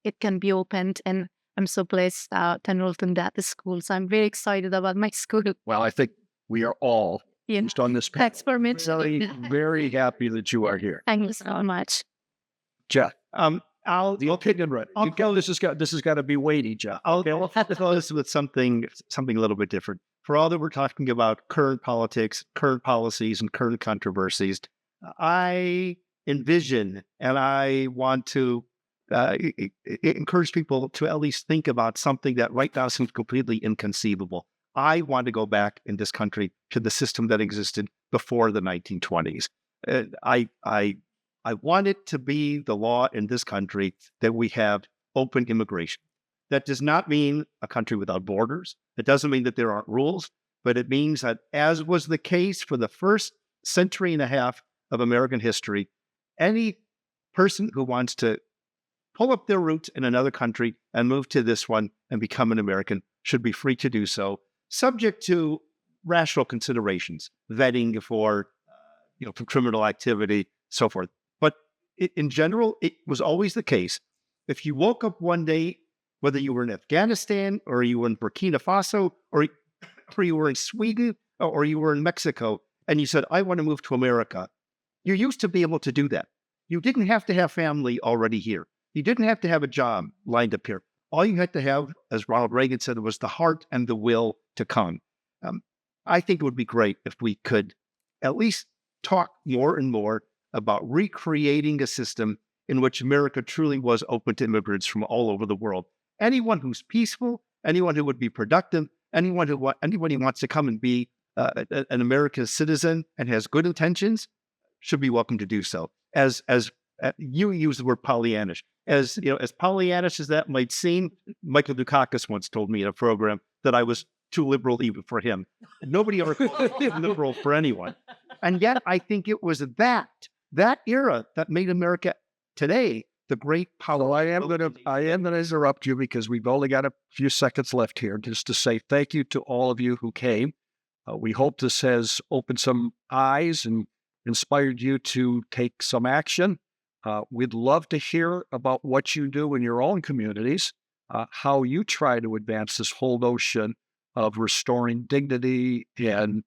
it can be opened. And I'm so blessed to enroll in that school. So I'm very excited about my school. Well, I think we are all just on this Thanks for me. very, very happy that you are here. Thank you so much. Jeff, I'll the opinion right. This has got to be weighty, Jeff. I'll have to close with something a little bit different. For all that we're talking about current politics, current policies, and current controversies, I envision and I want to encourage people to at least think about something that right now seems completely inconceivable. I want to go back in this country to the system that existed before the 1920s. I want it to be the law in this country that we have open immigration. That does not mean a country without borders. It doesn't mean that there aren't rules, but it means that, as was the case for the first century and a half of American history, any person who wants to pull up their roots in another country and move to this one and become an American should be free to do so, subject to rational considerations, vetting for criminal activity, so forth. But in general, it was always the case. If you woke up one day, whether you were in Afghanistan or you were in Burkina Faso or you were in Sweden or you were in Mexico, and you said, I want to move to America, you used to be able to do that. You didn't have to have family already here. You didn't have to have a job lined up here. All you had to have, as Ronald Reagan said, was the heart and the will to come. I think it would be great if we could at least talk more and more about recreating a system in which America truly was open to immigrants from all over the world. Anyone who's peaceful, anyone who would be productive, anyone who wants to come and be an American citizen and has good intentions should be welcome to do so. As you use the word Pollyannish, as Pollyannish as that might seem, Michael Dukakis once told me in a program that I was too liberal even for him. Nobody ever called me liberal for anyone. And yet I think it was that era that made America today the great power. Well, I am going to interrupt you because we've only got a few seconds left here, just to say thank you to all of you who came. We hope this has opened some eyes and inspired you to take some action. We'd love to hear about what you do in your own communities. how you try to advance this whole notion of restoring dignity and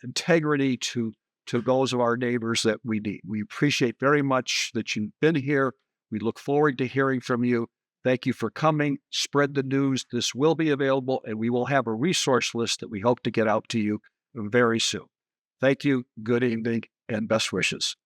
integrity to those of our neighbors that we need. We appreciate very much that you've been here. We look forward to hearing from you. Thank you for coming. Spread the news. This will be available, and we will have a resource list that we hope to get out to you very soon. Thank you. Good evening and best wishes.